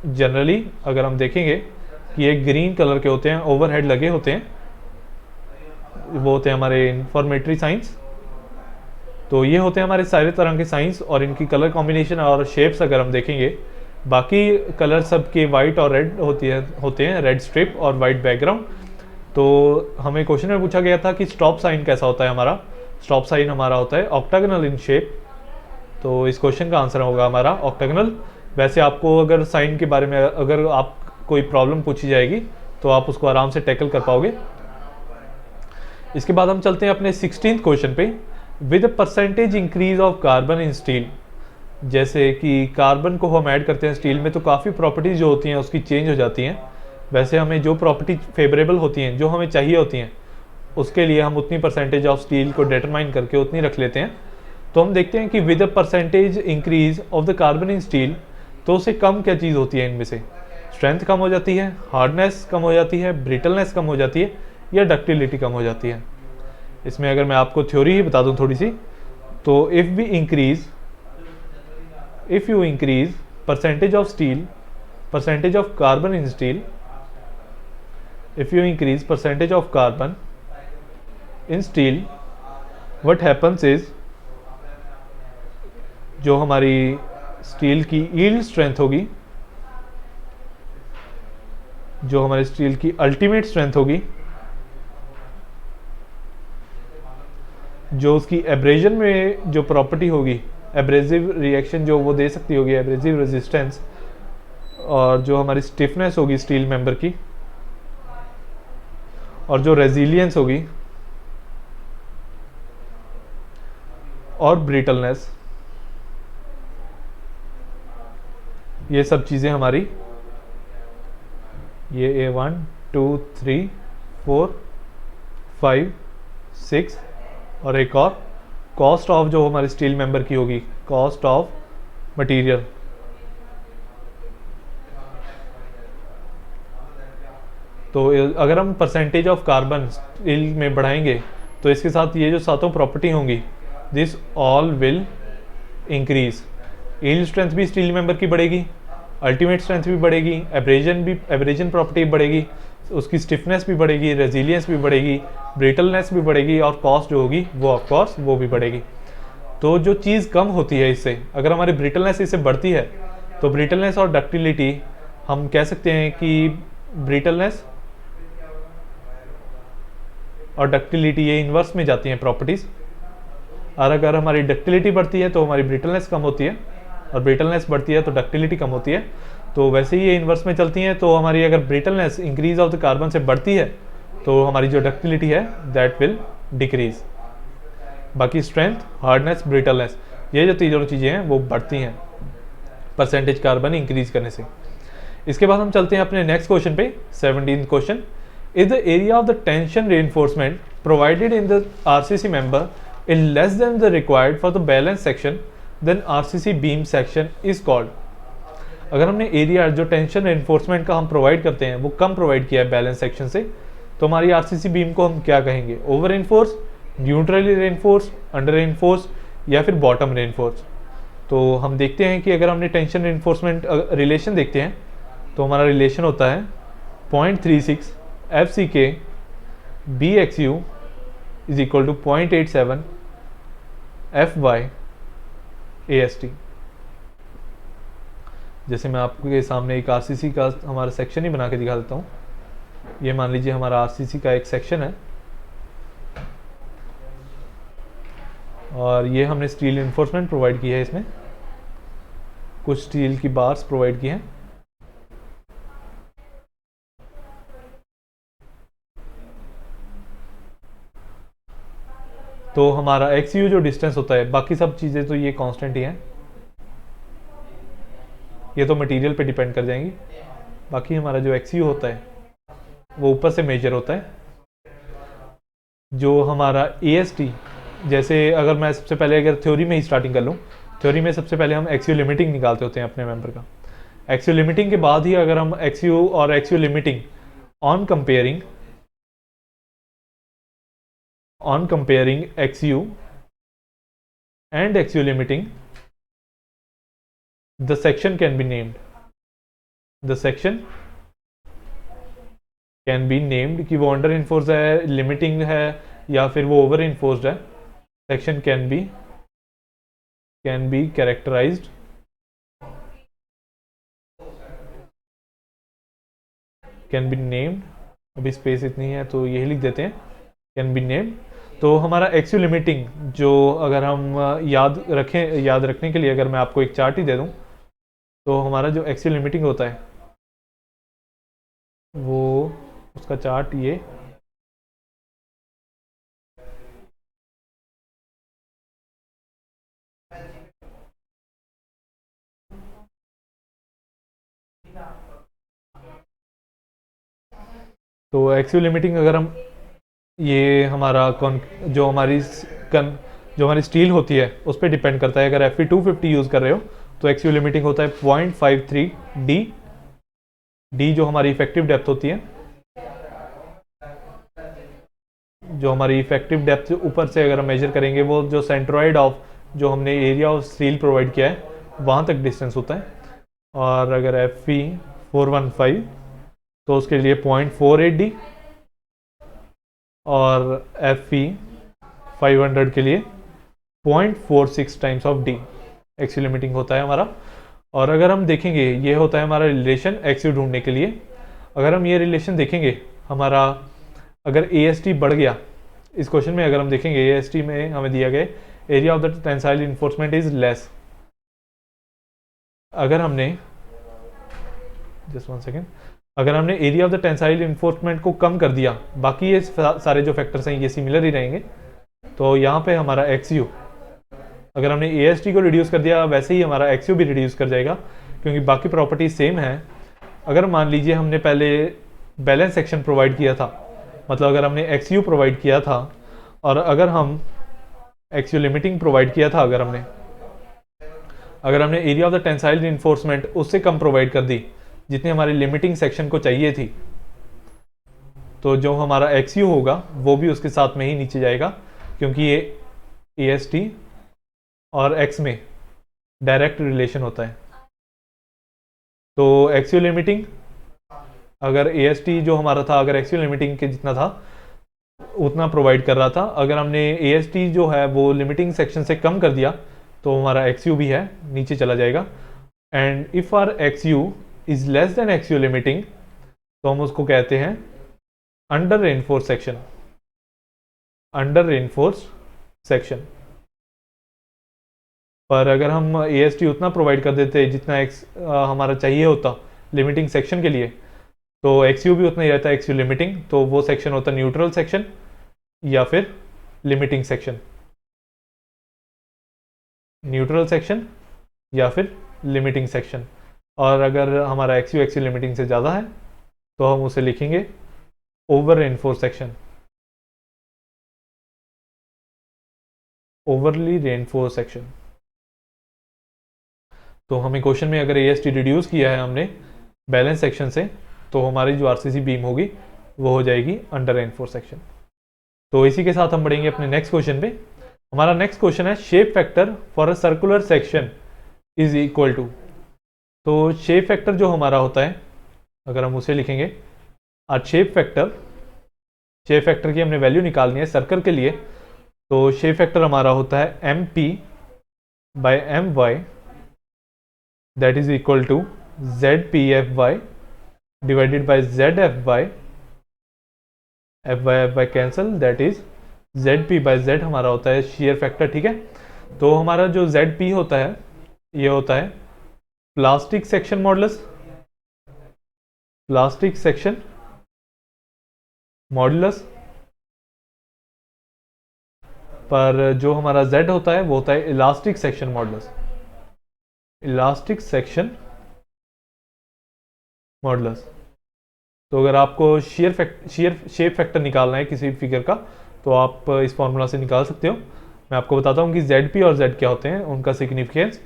generally अगर हम देखेंगे कि ये ग्रीन कलर के होते हैं, ओवरहेड लगे होते हैं, वो होते हैं हमारे इंफॉर्मेटरी साइंस। तो ये होते हैं हमारे सारे तरह के साइंस, और इनकी कलर कॉम्बिनेशन और शेप्स अगर हम देखेंगे, बाकी कलर सबके वाइट और रेड होते हैं, रेड स्ट्रिप और वाइट बैकग्राउंड। तो हमें क्वेश्चन में पूछा गया था कि स्टॉप साइन कैसा होता है हमारा। स्टॉप साइन हमारा होता है ऑक्टागोनल इन शेप, तो इस क्वेश्चन का आंसर होगा हमारा ऑक्टागोनल। वैसे आपको अगर साइन के बारे में अगर आप कोई प्रॉब्लम पूछी जाएगी तो आप उसको आराम से टैकल कर पाओगे। इसके बाद हम चलते हैं अपने 16th क्वेश्चन पे। With percentage increase of carbon in steel, जैसे कि कार्बन को हम ऐड करते हैं स्टील में तो काफ़ी प्रॉपर्टीज जो होती हैं उसकी चेंज हो जाती हैं। वैसे हमें जो प्रॉपर्टी फेवरेबल होती हैं, जो हमें चाहिए होती हैं, उसके लिए हम उतनी परसेंटेज ऑफ स्टील को डिटरमाइन करके उतनी रख लेते हैं। तो हम देखते हैं कि with percentage increase of the carbon in steel, तो उससे कम क्या चीज़ होती है इनमें से? स्ट्रेंथ कम हो जाती है, हार्डनेस कम हो जाती है, ब्रिटलनेस कम हो जाती है, या डक्टिलिटी कम हो जाती है। इसमें अगर मैं आपको थ्योरी ही बता दूं थोड़ी सी, तो if you increase percentage of steel, percentage of carbon in steel, if you increase percentage of carbon in steel, what happens is, जो हमारी स्टील की यील्ड स्ट्रेंथ होगी, जो हमारे स्टील की अल्टीमेट स्ट्रेंथ होगी, जो उसकी एब्रेजन में जो प्रॉपर्टी होगी, एब्रेसिव रिएक्शन जो वो दे सकती होगी, एब्रेसिव रेजिस्टेंस, और जो हमारी स्टिफनेस होगी स्टील मेंबर की, और जो रेजिलियंस होगी, और ब्रिटलनेस, ये सब चीज़ें हमारी, ये 1 2 3 4 5 6 और एक और कॉस्ट ऑफ जो हमारे स्टील मेंबर की होगी, कॉस्ट ऑफ मटेरियल। तो अगर हम परसेंटेज ऑफ कार्बन स्टील में बढ़ाएंगे तो इसके साथ ये जो सातों प्रॉपर्टी होंगी, this all will increase. Yield strength भी स्टील मेंबर की बढ़ेगी, अल्टीमेट स्ट्रेंथ भी बढ़ेगी, एब्रेजन प्रॉपर्टी बढ़ेगी, उसकी स्टिफनेस भी बढ़ेगी, रेजिलियंस भी बढ़ेगी, ब्रिटलनेस भी बढ़ेगी, और कॉस्ट जो होगी वो ऑफकोर्स वो भी बढ़ेगी। तो जो चीज़ कम होती है इससे, अगर हमारी ब्रिटलनेस इससे बढ़ती है, तो ब्रिटलनेस और डक्टिलिटी हम कह सकते हैं कि ब्रिटलनेस और डक्टिलिटी ये इन्वर्स में जाती हैं प्रॉपर्टीज़। और अगर हमारी डक्टिलिटी बढ़ती है तो हमारी ब्रिटलनेस कम होती है, और ब्रिटलनेस बढ़ती है तो डक्टिलिटी कम होती है। तो वैसे ही ये इन्वर्स में चलती हैं। तो हमारी अगर brittleness increase of the carbon से बढ़ती है तो हमारी जो डक्टिलिटी है दैट विल डिक्रीज। बाकी स्ट्रेंथ, हार्डनेस, ब्रिटलनेस, ये जो तीनों चीज़ें हैं वो बढ़ती हैं परसेंटेज कार्बन इंक्रीज करने से। इसके बाद हम चलते हैं अपने नेक्स्ट क्वेश्चन पे, 17th question. Is the area of the tension reinforcement provided in the RCC member is less than the required for the balance section, then RCC beam section is called. अगर हमने area जो tension reinforcement का हम provide करते हैं वो कम provide किया है बैलेंस सेक्शन से, तो हमारी आरसीसी बीम को हम क्या कहेंगे? Over reinforce, neutrally reinforce, under reinforce, या फिर बॉटम रेनफोर्स। तो हम देखते हैं कि अगर हमने टेंशन रेनफोर्समेंट रिलेशन देखते हैं तो हमारा रिलेशन होता है 0.36 FCK BXU is equal to 0.87 f y a s t. जैसे मैं आपके सामने एक आरसीसी का हमारा सेक्शन ही बना के दिखा देता हूँ। ये मान लीजिए हमारा आरसीसी का एक सेक्शन है और ये हमने स्टील इन्फोर्समेंट प्रोवाइड की है, इसमें कुछ स्टील की बार्स प्रोवाइड की हैं। तो हमारा एक्सयू जो डिस्टेंस होता है, बाकी सब चीज़ें तो ये कांस्टेंट ही हैं, ये तो मटेरियल पे डिपेंड कर जाएंगी। बाकी हमारा जो एक्सयू होता है वो ऊपर से मेजर होता है। जो हमारा एएसटी, जैसे अगर मैं सबसे पहले अगर थ्योरी में ही स्टार्टिंग कर लूँ, थ्योरी में सबसे पहले हम एक्सयू लिमिटिंग निकालते होते हैं अपने मेंबर का। एक्सयू लिमिटिंग के बाद ही अगर हम एक्सयू और X U limiting on comparing X U and X U limiting, the section can be named, the section can be named कि वो अंडर इन्फोर्स है, लिमिटिंग है या फिर वो ओवर इन्फोर्स्ड है। Section can be characterized can be named. अभी स्पेस इतनी है तो यही लिख देते हैं, कैन बी नेम्ड। तो हमारा एक्सयू लिमिटिंग जो अगर हम याद रखने के लिए अगर मैं आपको एक चार्ट ही दे दूं, तो हमारा जो एक्सयू लिमिटिंग होता है वो उसका चार्ट ये तो एक्सयू लिमिटिंग अगर हम ये हमारा जो हमारी स्टील होती है उस पर डिपेंड करता है। अगर Fe250 यूज़ कर रहे हो तो एक्सयू लिमिटिंग होता है 0.53 डी जो हमारी इफेक्टिव डेप्थ होती है। जो हमारी इफेक्टिव डेप्थ ऊपर से अगर हम मेजर करेंगे, वो जो सेंट्रॉइड ऑफ जो हमने एरिया ऑफ स्टील प्रोवाइड किया है वहाँ तक डिस्टेंस होता है। और अगर Fe415 तो उसके लिए 0.48 डी और Fe500 के लिए 0.46 टाइम्स ऑफ डी एक्सयू लिमिटिंग होता है हमारा। और अगर हम देखेंगे, ये होता है हमारा रिलेशन एक्सयू ढूंढने के लिए। अगर हम ये रिलेशन देखेंगे, हमारा अगर AST बढ़ गया, इस क्वेश्चन में अगर हम देखेंगे AST में हमें दिया गया area of the tensile enforcement is less. अगर हमने अगर हमने area of the tensile enforcement को कम कर दिया, बाकी ये सारे जो फैक्टर्स हैं ये सिमिलर ही रहेंगे। तो यहाँ पे हमारा एक्सयू, अगर हमने AST को रिड्यूस कर दिया, वैसे ही हमारा एक्सयू भी रिड्यूस कर जाएगा क्योंकि बाकी प्रॉपर्टीज सेम है। अगर मान लीजिए हमने पहले बैलेंस सेक्शन प्रोवाइड किया था, मतलब अगर हमने एक्सयू प्रोवाइड किया था और अगर हम एक्सयू लिमिटिंग प्रोवाइड किया था, अगर हमने area of the tensile reinforcement उससे कम प्रोवाइड कर दी जितनी हमारी लिमिटिंग सेक्शन को चाहिए थी, तो जो हमारा एक्सयू होगा वो भी उसके साथ में ही नीचे जाएगा क्योंकि ये AST और X में डायरेक्ट रिलेशन होता है। तो एक्सयू लिमिटिंग अगर AST जो हमारा था, अगर एक्सयू लिमिटिंग के जितना था उतना प्रोवाइड कर रहा था, अगर हमने AST जो है वो लिमिटिंग सेक्शन से कम कर दिया तो हमारा एक्सयू भी है नीचे चला जाएगा। And if our x u is less than x u limiting तो हम उसको कहते हैं अंडर रेनफोर्स सेक्शन। पर अगर हम AST उतना प्रोवाइड कर देते जितना हमारा चाहिए होता लिमिटिंग सेक्शन के लिए, तो एक्सयू भी उतना ही रहता है एक्सयू लिमिटिंग, तो वो सेक्शन होता न्यूट्रल सेक्शन या फिर लिमिटिंग सेक्शन। और अगर हमारा एक्सयू लिमिटिंग से ज़्यादा है तो हम उसे लिखेंगे over reinforce section, overly reinforce section. तो हमें क्वेश्चन में अगर AST रिड्यूस किया है हमने बैलेंस सेक्शन से, तो हमारी जो RCC बीम होगी वो हो जाएगी अंडर रेनफोर्स सेक्शन। तो इसी के साथ हम बढ़ेंगे अपने नेक्स्ट क्वेश्चन पे। हमारा नेक्स्ट क्वेश्चन है shape factor for a circular section is equal to. तो शेप फैक्टर जो हमारा होता है, अगर हम उसे लिखेंगे, आज शेप फैक्टर की हमने वैल्यू निकालनी है सर्कल के लिए। तो शेप फैक्टर हमारा होता है M P by M Y, that is equal to Z P F Y divided by Z F Y cancel, that is Z P by Z हमारा होता है शेयर फैक्टर। ठीक है, तो हमारा जो जेड पी होता है ये होता है plastic section modulus, plastic section modulus, पर जो हमारा z होता है वो होता है elastic section modulus, elastic section modulus. तो अगर आपको शेयर शेप फैक्टर निकालना है किसी फिगर का तो आप इस फॉर्मूला से निकाल सकते हो। मैं आपको बताता हूँ कि ZP और Z क्या होते हैं, उनका सिग्निफिकेंस।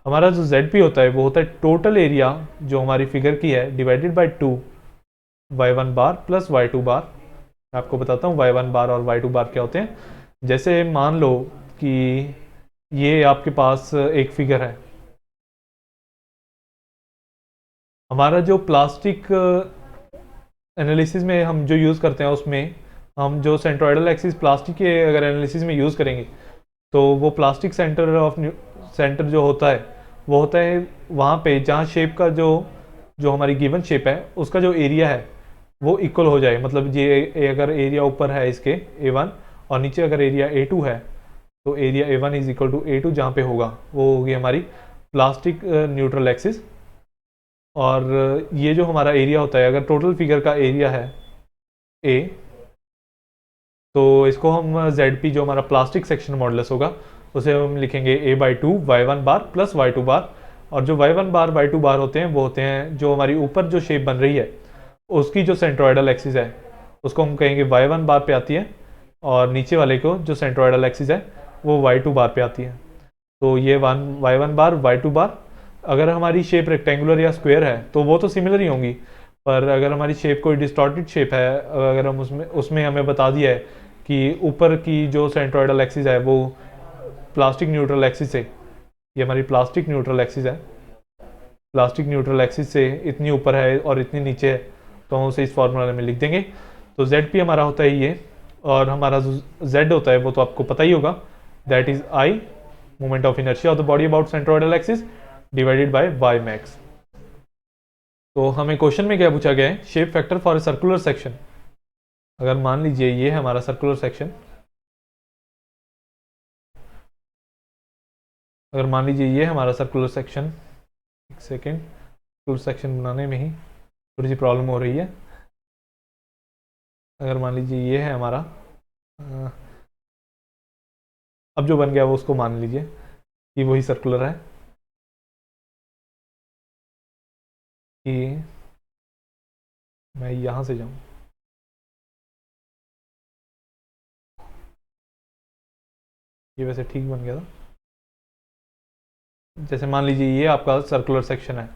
हमारा जो ZP होता है वो होता है टोटल एरिया जो हमारी फिगर की है divided by 2 y1 bar plus y2 बार। मैं आपको बताता हूँ y1 बार और y2 बार क्या होते हैं। जैसे मान लो कि ये आपके पास एक फिगर है, हमारा जो प्लास्टिक एनालिसिस में हम जो यूज़ करते हैं उसमें हम जो सेंट्रोइडल एक्सिस प्लास्टिक के अगर एनालिसिस में यूज़ करेंगे तो वो प्लास्टिक सेंटर जो होता है वो होता है वहाँ पे जहाँ शेप का जो हमारी गिवन शेप है उसका जो एरिया है वो इक्वल हो जाए। मतलब ये अगर एरिया ऊपर है इसके A1 और नीचे अगर एरिया A2 है तो area A1 is equal to A2 जहाँ पे होगा वो होगी हमारी प्लास्टिक न्यूट्रल एक्सिस। और ये जो हमारा एरिया होता है, अगर टोटल फिगर का एरिया है A तो इसको हम ZP जो हमारा प्लास्टिक सेक्शन मॉडुलस होगा उसे हम लिखेंगे A/2 y1 बार प्लस y2 बार। और जो y1 बार y2 बार होते हैं वो होते हैं जो हमारी ऊपर जो शेप बन रही है उसकी जो सेंट्रोइडल एक्सिस है उसको हम कहेंगे y1 बार पे आती है, और नीचे वाले को जो सेंट्रोइडल एक्सिस है वो y2 बार पे आती है। तो ये y1 बार y2 बार। अगर हमारी शेप रेक्टेंगुलर या स्क्वायर है तो वो तो सिमिलर ही होंगी, पर अगर हमारी शेप कोई डिस्टॉर्टेड शेप है, अगर हम उसमें हमें बता दिया है कि ऊपर की जो सेंट्रोइडल एक्सिस है वो प्लास्टिक न्यूट्रल एक्सिस है, ये हमारी प्लास्टिक न्यूट्रल एक्सिस है, प्लास्टिक न्यूट्रल एक्सिस से इतनी ऊपर है और इतनी नीचे है, तो हम उसे इस फॉर्मूला में लिख देंगे। तो ZP हमारा होता है ये, और हमारा जो Z होता है वो तो आपको पता ही होगा, that is I moment of inertia of the body about centroidal axis divided by y max. तो हमें क्वेश्चन में क्या पूछा गया है, shape factor for a circular section. अगर मान लीजिए ये है हमारा सर्कुलर सेक्शन, अगर मान लीजिए ये है हमारा सर्कुलर सेक्शन, एक सेकेंड, सर्कुलर सेक्शन बनाने में ही थोड़ी सी प्रॉब्लम हो रही है। अगर मान लीजिए ये है हमारा, अब जो बन गया वो उसको मान लीजिए कि वही सर्कुलर है, कि मैं यहाँ से जाऊँ, ये वैसे ठीक बन गया था। जैसे मान लीजिए ये आपका सर्कुलर सेक्शन है,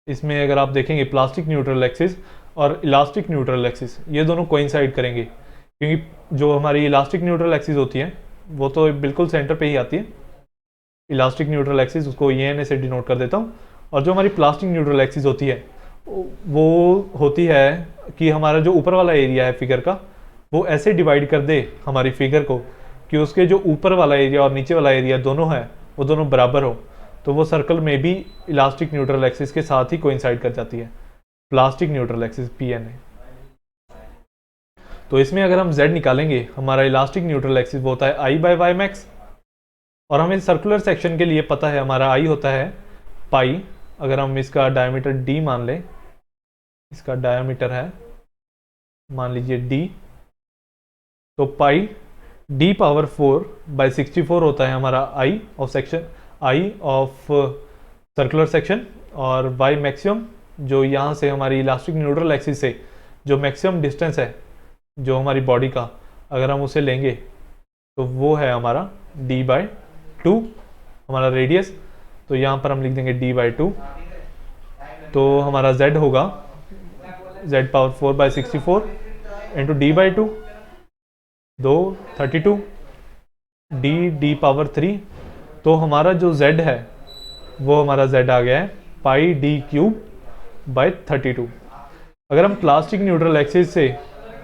इसमें अगर आप देखेंगे प्लास्टिक न्यूट्रल एक्सिस और इलास्टिक न्यूट्रल एक्सिस ये दोनों कोइंसाइड करेंगे, क्योंकि जो हमारी इलास्टिक न्यूट्रल एक्सिस होती है वो तो बिल्कुल सेंटर पे ही आती है, इलास्टिक न्यूट्रल एक्सिस, उसको EN से डिनोट कर देता हूँ। और जो हमारी प्लास्टिक न्यूट्रल एक्सिस होती है वो होती है कि हमारा जो ऊपर वाला एरिया है फिगर का वो ऐसे डिवाइड कर दे हमारी फिगर को कि उसके जो ऊपर वाला एरिया और नीचे वाला एरिया दोनों है वो दोनों बराबर हो, तो वो सर्कल में भी इलास्टिक न्यूट्रल एक्सिस के साथ ही कोइंसाइड कर जाती है, प्लास्टिक न्यूट्रल एक्सिस PNA। तो इसमें अगर हम Z निकालेंगे, हमारा इलास्टिक न्यूट्रल एक्सिस वो होता है I बाय y मैक्स, और हमें सर्कुलर सेक्शन के लिए पता है हमारा I होता है पाई। अगर हम इसका डायमीटर D मान लें, इसका डायमीटर है मान लीजिए D, तो पाई D पावर 4/64 होता है हमारा I of section, I of circular section. और y मैक्सिमम जो यहाँ से हमारी इलास्टिक न्यूट्रल एक्सिस से जो मैक्सिमम डिस्टेंस है जो हमारी बॉडी का, अगर हम उसे लेंगे तो वो है हमारा D/2 हमारा रेडियस। तो यहाँ पर हम लिख देंगे D/2, तो हमारा Z होगा Z power 4/64 into D/2, 32 D power 3। तो हमारा जो Z है वो हमारा Z आ गया है πD³/32। अगर हम प्लास्टिक न्यूट्रल एक्सिस से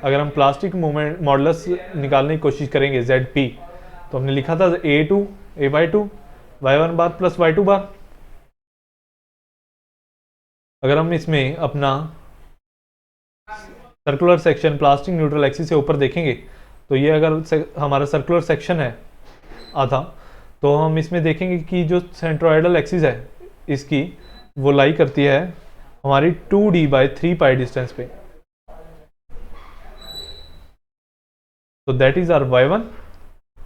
अगर हम प्लास्टिक मोमेंट मॉडुलस निकालने की कोशिश करेंगे ZP, तो हमने लिखा था A2 y1 बार प्लस y2 बार। अगर हम इसमें अपना circular section plastic neutral axis से ऊपर देखेंगे, तो ये अगर हमारा सर्कुलर सेक्शन है आधा, तो हम इसमें देखेंगे कि जो सेंट्रोइडल एक्सिस है इसकी, वो लाई करती है हमारी 2d/3π डिस्टेंस पे। तो दैट इज आर y1।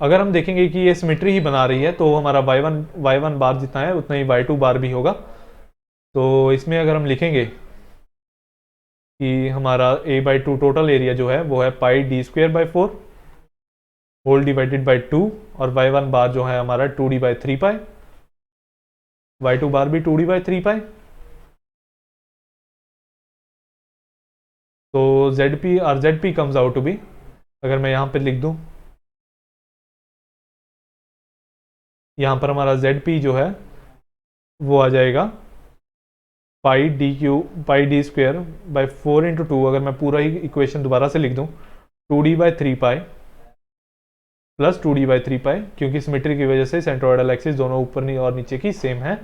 अगर हम देखेंगे कि ये सिमेट्री ही बना रही है, तो हमारा y1 बार जितना है उतना ही y2 बार भी होगा। तो इसमें अगर हम लिखेंगे कि हमारा A/2 टोटल एरिया जो है वो है πd²/4 होल डिवाइडेड बाई 2, और y1 बार जो है हमारा 2d/3π, y2 बार भी 2d/3π। तो ZP comes out to be, अगर मैं यहाँ पर लिख दूँ, यहाँ पर हमारा ZP जो है वो आ जाएगा πd²/4 × 2। अगर मैं पूरा ही इक्वेशन दोबारा से लिख दूँ, 2d/3π प्लस 2d/3π, क्योंकि सिमेट्री की वजह से सेंट्रोइडल एक्सिस दोनों ऊपर और नीचे की सेम है।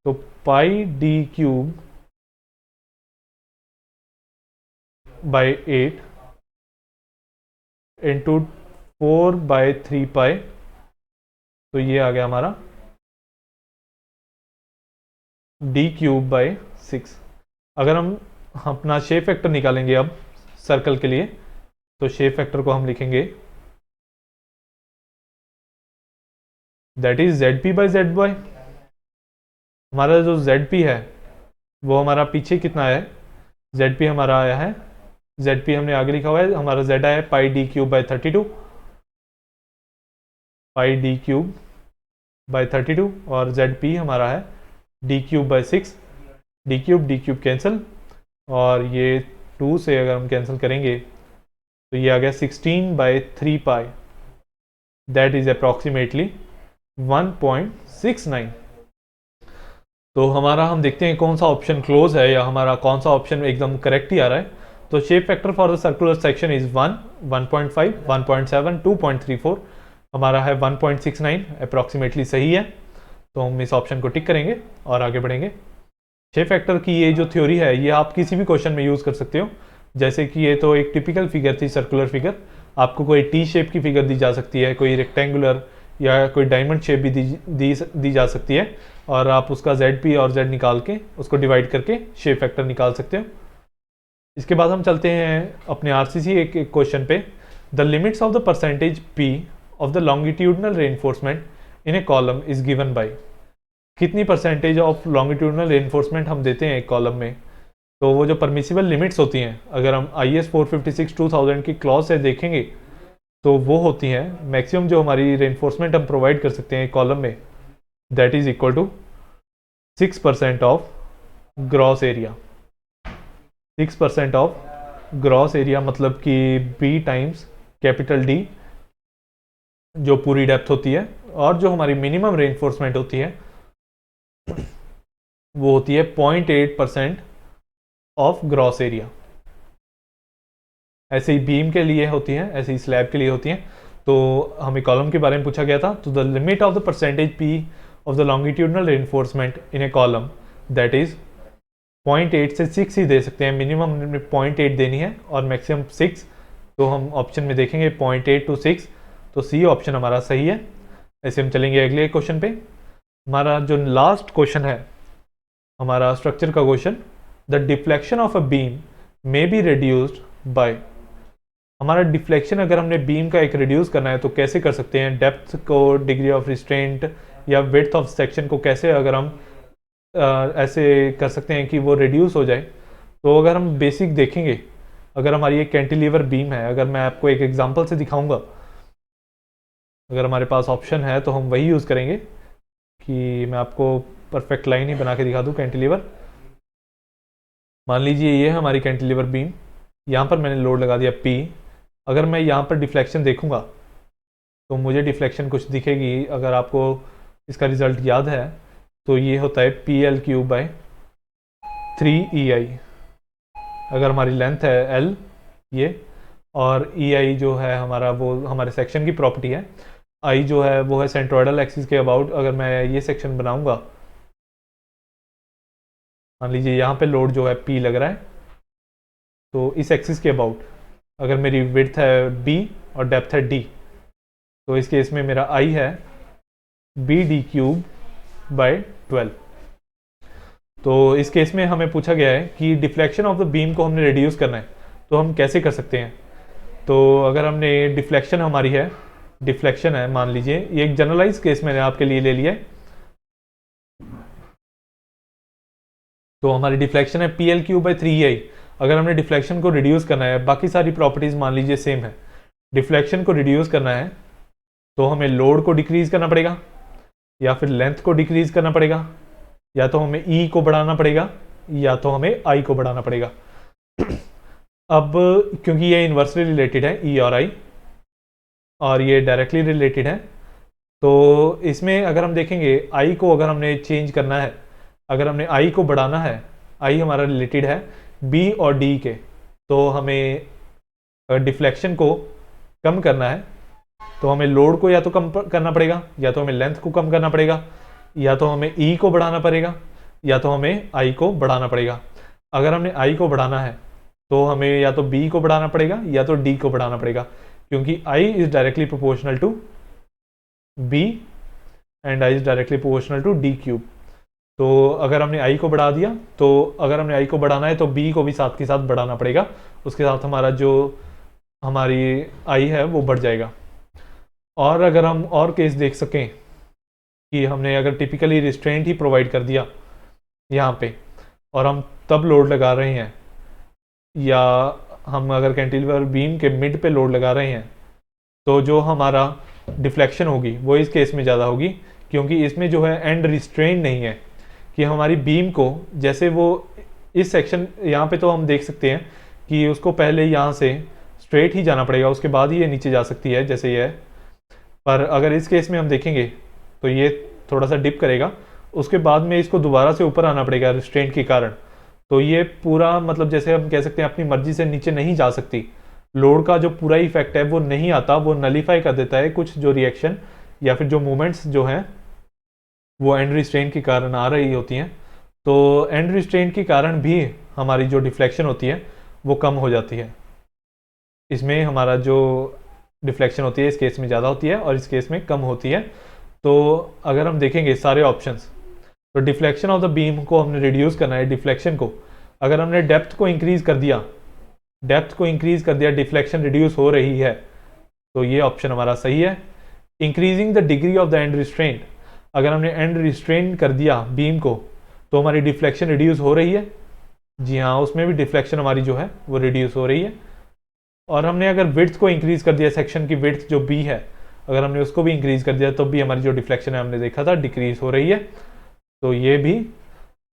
तो πd3/8 इंटू 4/3π, तो ये आ गया हमारा d³/6। अगर हम अपना शेप फैक्टर निकालेंगे अब सर्कल के लिए, तो शेप फैक्टर को हम लिखेंगे दैट इज ZP/ZY। हमारा जो ZP है वो हमारा पीछे कितना है, ZP हमारा आया है, ZP हमने आगे लिखा हुआ है, हमारा Z आया है πd³/32, πd³/32, और ZP हमारा है d³/6, d³ कैंसिल, और ये 2 से अगर हम कैंसिल करेंगे तो ये आ गया 16/3π, दैट इज अप्रॉक्सीमेटली 1.69। तो हमारा हम देखते हैं कौन सा ऑप्शन क्लोज है या हमारा कौन सा ऑप्शन एकदम करेक्ट ही आ रहा है। तो shape factor for the circular section is 1, 1.5, 1.7, 2.34, हमारा है 1.69, अप्रॉक्सीमेटली सही है। तो हम इस ऑप्शन को टिक करेंगे और आगे बढ़ेंगे। शेप फैक्टर की ये जो थ्योरी है ये आप किसी भी क्वेश्चन में यूज़ कर सकते हो। जैसे कि ये तो एक टिपिकल फिगर थी, सर्कुलर फिगर, आपको कोई टी शेप की फिगर दी जा सकती है, कोई रेक्टेंगुलर या कोई डायमंड शेप भी दी जा सकती है, और आप उसका ZP और Z निकाल के उसको डिवाइड करके शेप फैक्टर निकाल सकते हो। इसके बाद हम चलते हैं अपने RCC एक क्वेश्चन पे। The limits of the percentage P of the longitudinal reinforcement in A column is given by. कितनी परसेंटेज ऑफ लॉन्गिट्यूडनल रेनफोर्समेंट हम देते हैं एक कॉलम में, तो वो जो परमिसिबल लिमिट्स होती हैं, अगर हम IS 456/2000 की क्लॉज से देखेंगे तो वो होती हैं मैक्सिमम जो हमारी रेनफोर्समेंट हम प्रोवाइड कर सकते हैं कॉलम में, that is equal to 6% of gross area. 6% of gross area मतलब कि B टाइम्स कैपिटल D जो पूरी डेप्थ होती है, और जो हमारी मिनिमम रेनफोर्समेंट होती है वो होती है 0.8% ऑफ ग्रॉस एरिया। ऐसे ही बीम के लिए होती है, ऐसे ही स्लैब के लिए होती हैं। तो हमें कॉलम के बारे में पूछा गया था, तो the limit of the percentage P of the longitudinal reinforcement in A column that is 0.8 से 6 ही दे सकते हैं, मिनिमम 0.8 देनी है और मैक्सिमम 6। तो हम ऑप्शन में देखेंगे 0.8 to 6, तो C ऑप्शन हमारा सही है। ऐसे हम चलेंगे अगले क्वेश्चन पे। हमारा जो लास्ट क्वेश्चन है हमारा स्ट्रक्चर का question, the deflection of a beam may be reduced by. हमारा डिफ्लेक्शन अगर हमने बीम का एक रिड्यूस करना है तो कैसे कर सकते हैं, डेप्थ को, डिग्री ऑफ रिस्ट्रेंट या विड्थ ऑफ सेक्शन को कैसे अगर हम ऐसे कर सकते हैं कि वो रिड्यूस हो जाए। तो अगर हम बेसिक देखेंगे, अगर हमारी एक कैंटिलीवर बीम है, अगर मैं आपको एक एग्जांपल से दिखाऊंगा, अगर हमारे पास ऑप्शन है तो हम वही यूज़ करेंगे कि मैं आपको परफेक्ट लाइन ही बना के दिखा दूँ कैंटिलीवर। मान लीजिए ये है हमारी कैंटिलीवर बीम, यहाँ पर मैंने लोड लगा दिया P। अगर मैं यहाँ पर डिफ्लेक्शन देखूँगा तो मुझे डिफ्लेक्शन कुछ दिखेगी। अगर आपको इसका रिज़ल्ट याद है तो ये होता है PL³/3EI। अगर हमारी लेंथ है L ये, और ई आई जो है हमारा वो हमारे सेक्शन की प्रॉपर्टी है। आई जो है वो है सेंट्रोइडल एक्सिस के अबाउट। अगर मैं ये सेक्शन बनाऊंगा, मान लीजिए यहाँ पे लोड जो है पी लग रहा है, तो इस एक्सिस के अबाउट अगर मेरी विड्थ है बी और डेप्थ है डी, तो इस केस में मेरा आई है बी डी क्यूब बाय 12। तो इस केस में हमें पूछा गया है कि डिफ्लेक्शन ऑफ द बीम को हमने रिड्यूस करना है, तो हम कैसे कर सकते हैं। तो अगर हमने डिफ्लेक्शन हमारी है, डिफ्लेक्शन है, मान लीजिए ये एक जनरलाइज केस मैंने आपके लिए ले लिया है, तो हमारी डिफ्लेक्शन है पी एल क्यू बाई 3 आई। अगर हमने डिफ्लेक्शन को रिड्यूस करना है, बाकी सारी प्रॉपर्टीज मान लीजिए सेम है, डिफ्लेक्शन को रिड्यूस करना है तो हमें लोड को डिक्रीज करना पड़ेगा, या फिर लेंथ को डिक्रीज करना पड़ेगा, या तो हमें ई को बढ़ाना पड़ेगा, या तो हमें आई को बढ़ाना पड़ेगा। अब क्योंकि ये इन्वर्सली रिलेटेड है ई और आई, और ये डायरेक्टली रिलेटेड है, तो इसमें अगर हम देखेंगे आई को अगर हमने चेंज करना है, अगर हमने आई को बढ़ाना है, आई हमारा रिलेटेड है बी और डी के, तो हमें डिफ्लेक्शन को कम करना है तो हमें लोड को या तो कम करना पड़ेगा, या तो हमें लेंथ को कम करना पड़ेगा, या तो हमें ई को बढ़ाना पड़ेगा, या तो हमें आई को बढ़ाना पड़ेगा। अगर हमने आई को बढ़ाना है तो हमें या तो बी को बढ़ाना पड़ेगा या तो डी को बढ़ाना पड़ेगा, क्योंकि I is directly proportional to B and I is directly proportional to D cube. तो अगर हमने आई को बढ़ा दिया, तो अगर हमने आई को बढ़ाना है तो बी को भी साथ के साथ बढ़ाना पड़ेगा, उसके साथ हमारा जो हमारी आई है वो बढ़ जाएगा। और अगर हम और केस देख सकें कि हमने अगर टिपिकली रिस्ट्रेंट ही प्रोवाइड कर दिया यहाँ पे, और हम तब लोड लगा रहे हैं, या हम अगर कैंटिलीवर बीम के मिड पे लोड लगा रहे हैं, तो जो हमारा डिफ्लेक्शन होगी वो इस केस में ज़्यादा होगी, क्योंकि इसमें जो है एंड रिस्ट्रेंट नहीं है कि हमारी बीम को, जैसे वो इस सेक्शन यहाँ पे तो हम देख सकते हैं कि उसको पहले यहाँ से स्ट्रेट ही जाना पड़ेगा, उसके बाद ही ये नीचे जा सकती है जैसे ये है। पर अगर इस केस में हम देखेंगे तो ये थोड़ा सा डिप करेगा, उसके बाद में इसको दोबारा से ऊपर आना पड़ेगा रिस्ट्रेंट के कारण। तो ये पूरा मतलब जैसे हम कह सकते हैं अपनी मर्जी से नीचे नहीं जा सकती, लोड का जो पूरा इफेक्ट है वो नहीं आता, वो नलीफाई कर देता है कुछ जो रिएक्शन या फिर जो मूवमेंट्स जो हैं वो एंड रिस्ट्रेंट के कारण आ रही होती हैं। तो एंड रिस्ट्रेंट के कारण भी हमारी जो डिफ्लेक्शन होती है वो कम हो जाती है। इसमें हमारा जो डिफ्लेक्शन होती है इस केस में ज़्यादा होती है और इस केस में कम होती है। तो अगर हम देखेंगे सारे ऑप्शंस, तो डिफ्लेक्शन ऑफ द बीम को हमने रिड्यूस करना है, डिफ्लेक्शन को अगर हमने डेप्थ को इंक्रीज कर दिया, डिफ्लेक्शन रिड्यूस हो रही है, तो ये ऑप्शन हमारा सही है। Increasing the degree of the end restraint, अगर हमने एंड रिस्ट्रेंट कर दिया बीम को तो हमारी डिफ्लेक्शन रिड्यूस हो रही है। जी हाँ, उसमें भी डिफ्लेक्शन हमारी जो है वो रिड्यूस हो रही है। और हमने अगर विड्थ को इंक्रीज कर दिया, सेक्शन की विड्थ जो बी है अगर हमने उसको भी इंक्रीज कर दिया तो भी हमारी जो डिफ्लेक्शन है हमने देखा था डिक्रीज हो रही है। तो ये भी,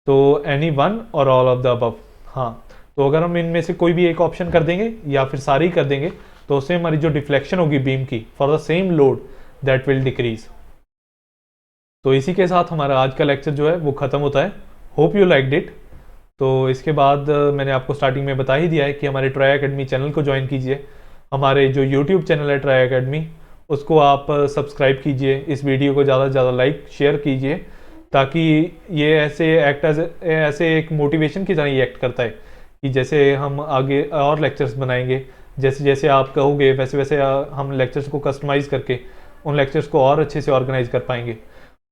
तो एनी वन और ऑल ऑफ द अबव। हाँ, तो अगर हम इनमें से कोई भी एक ऑप्शन कर देंगे या फिर सारी कर देंगे तो उससे हमारी जो डिफ्लेक्शन होगी बीम की for the same load that will decrease. तो इसी के साथ हमारा आज का लेक्चर जो है वो ख़त्म होता है। Hope you liked it. तो इसके बाद मैंने आपको स्टार्टिंग में बता ही दिया है कि हमारे ट्राई एकेडमी चैनल को ज्वाइन कीजिए। हमारे जो यूट्यूब चैनल है ट्राई एकेडमी, उसको आप सब्सक्राइब कीजिए, इस वीडियो को ज़्यादा से ज़्यादा लाइक शेयर कीजिए, ताकि ये ऐसे एक मोटिवेशन की तरह ही एक्ट करता है कि जैसे हम आगे और लेक्चर्स बनाएंगे, जैसे जैसे आप कहोगे वैसे वैसे हम लेक्चर्स को कस्टमाइज़ करके उन लेक्चर्स को और अच्छे से ऑर्गेनाइज कर पाएंगे।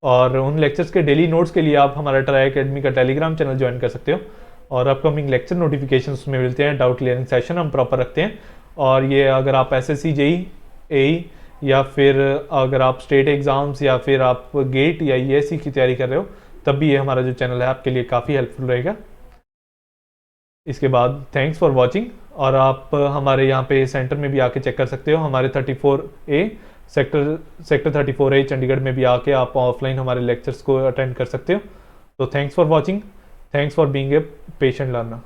और उन लेक्चर्स के डेली नोट्स के लिए आप हमारा ट्राई एकेडमी का टेलीग्राम चैनल ज्वाइन कर सकते हो, और अपकमिंग लेक्चर नोटिफिकेशन उसमें मिलते हैं। डाउट क्लियरिंग सेशन हम प्रॉपर रखते हैं। और ये अगर आप एसएससी जेई एई या फिर अगर आप स्टेट एग्ज़ाम्स या फिर आप गेट या ईएससी की तैयारी कर रहे हो, तब भी ये हमारा जो चैनल है आपके लिए काफ़ी हेल्पफुल रहेगा। इसके बाद थैंक्स फॉर वॉचिंग। और आप हमारे यहाँ पे सेंटर में भी आके चेक कर सकते हो, हमारे 34A सेक्टर 34A चंडीगढ़ में भी आके आप ऑफलाइन हमारे लेक्चर्स को अटेंड कर सकते हो। तो thanks for watching, thanks for being a patient learner.